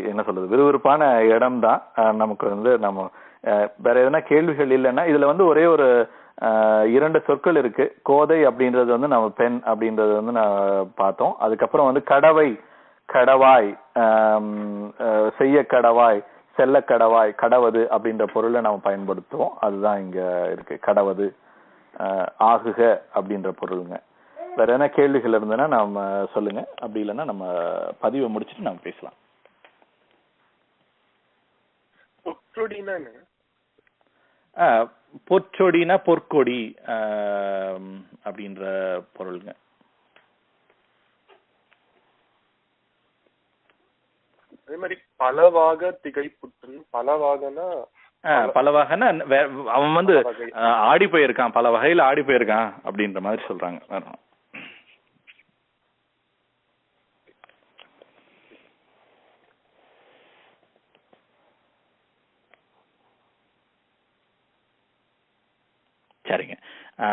என்ன சொல்றது, விறுவிறுப்பான இடம் தான். நமக்கு வந்து நம்ம வேற எதனா கேள்விகள் இல்லைன்னா, இதுல வந்து ஒரே ஒரு 2 சொற்கள் இருக்கு. கோதை அப்படின்றது வந்து நம்ம பெண் அப்படின்றது வந்து நான் பார்த்தோம். அதுக்கப்புறம் வந்து கடவை, கடவாய், செய்ய கடவாய், செல்ல கடவாய், கடவது அப்படின்ற பொருளை நம்ம பயன்படுத்துவோம். அதுதான் இங்க இருக்கு. கடவது, ஆகுக அப்படின்ற பொருளுங்க. வேற என்ன கேள்விகள் இருந்ததுன்னா நம்ம சொல்லுங்க, அப்படி இல்லைன்னா நம்ம பதிவை முடிச்சுட்டு நம்ம பேசலாம். பொற்சொடினா பொற்கொடி அப்படின்ற பொருளுங்க. அதே மாதிரி பலவாக திகைப்புற்று, பலவாகனா அவன் வந்து ஆடி போயிருக்கான், பல வகையில ஆடி போயிருக்கான் அப்படின்ற மாதிரி சொல்றாங்க. சரிங்க,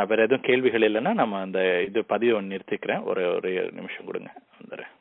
வேற எதுவும் கேள்விகள் இல்லைன்னா நம்ம அந்த இது பதிவை நிறுத்திக்கிறேன். ஒரு நிமிஷம் கொடுங்க, வந்துடுறேன்.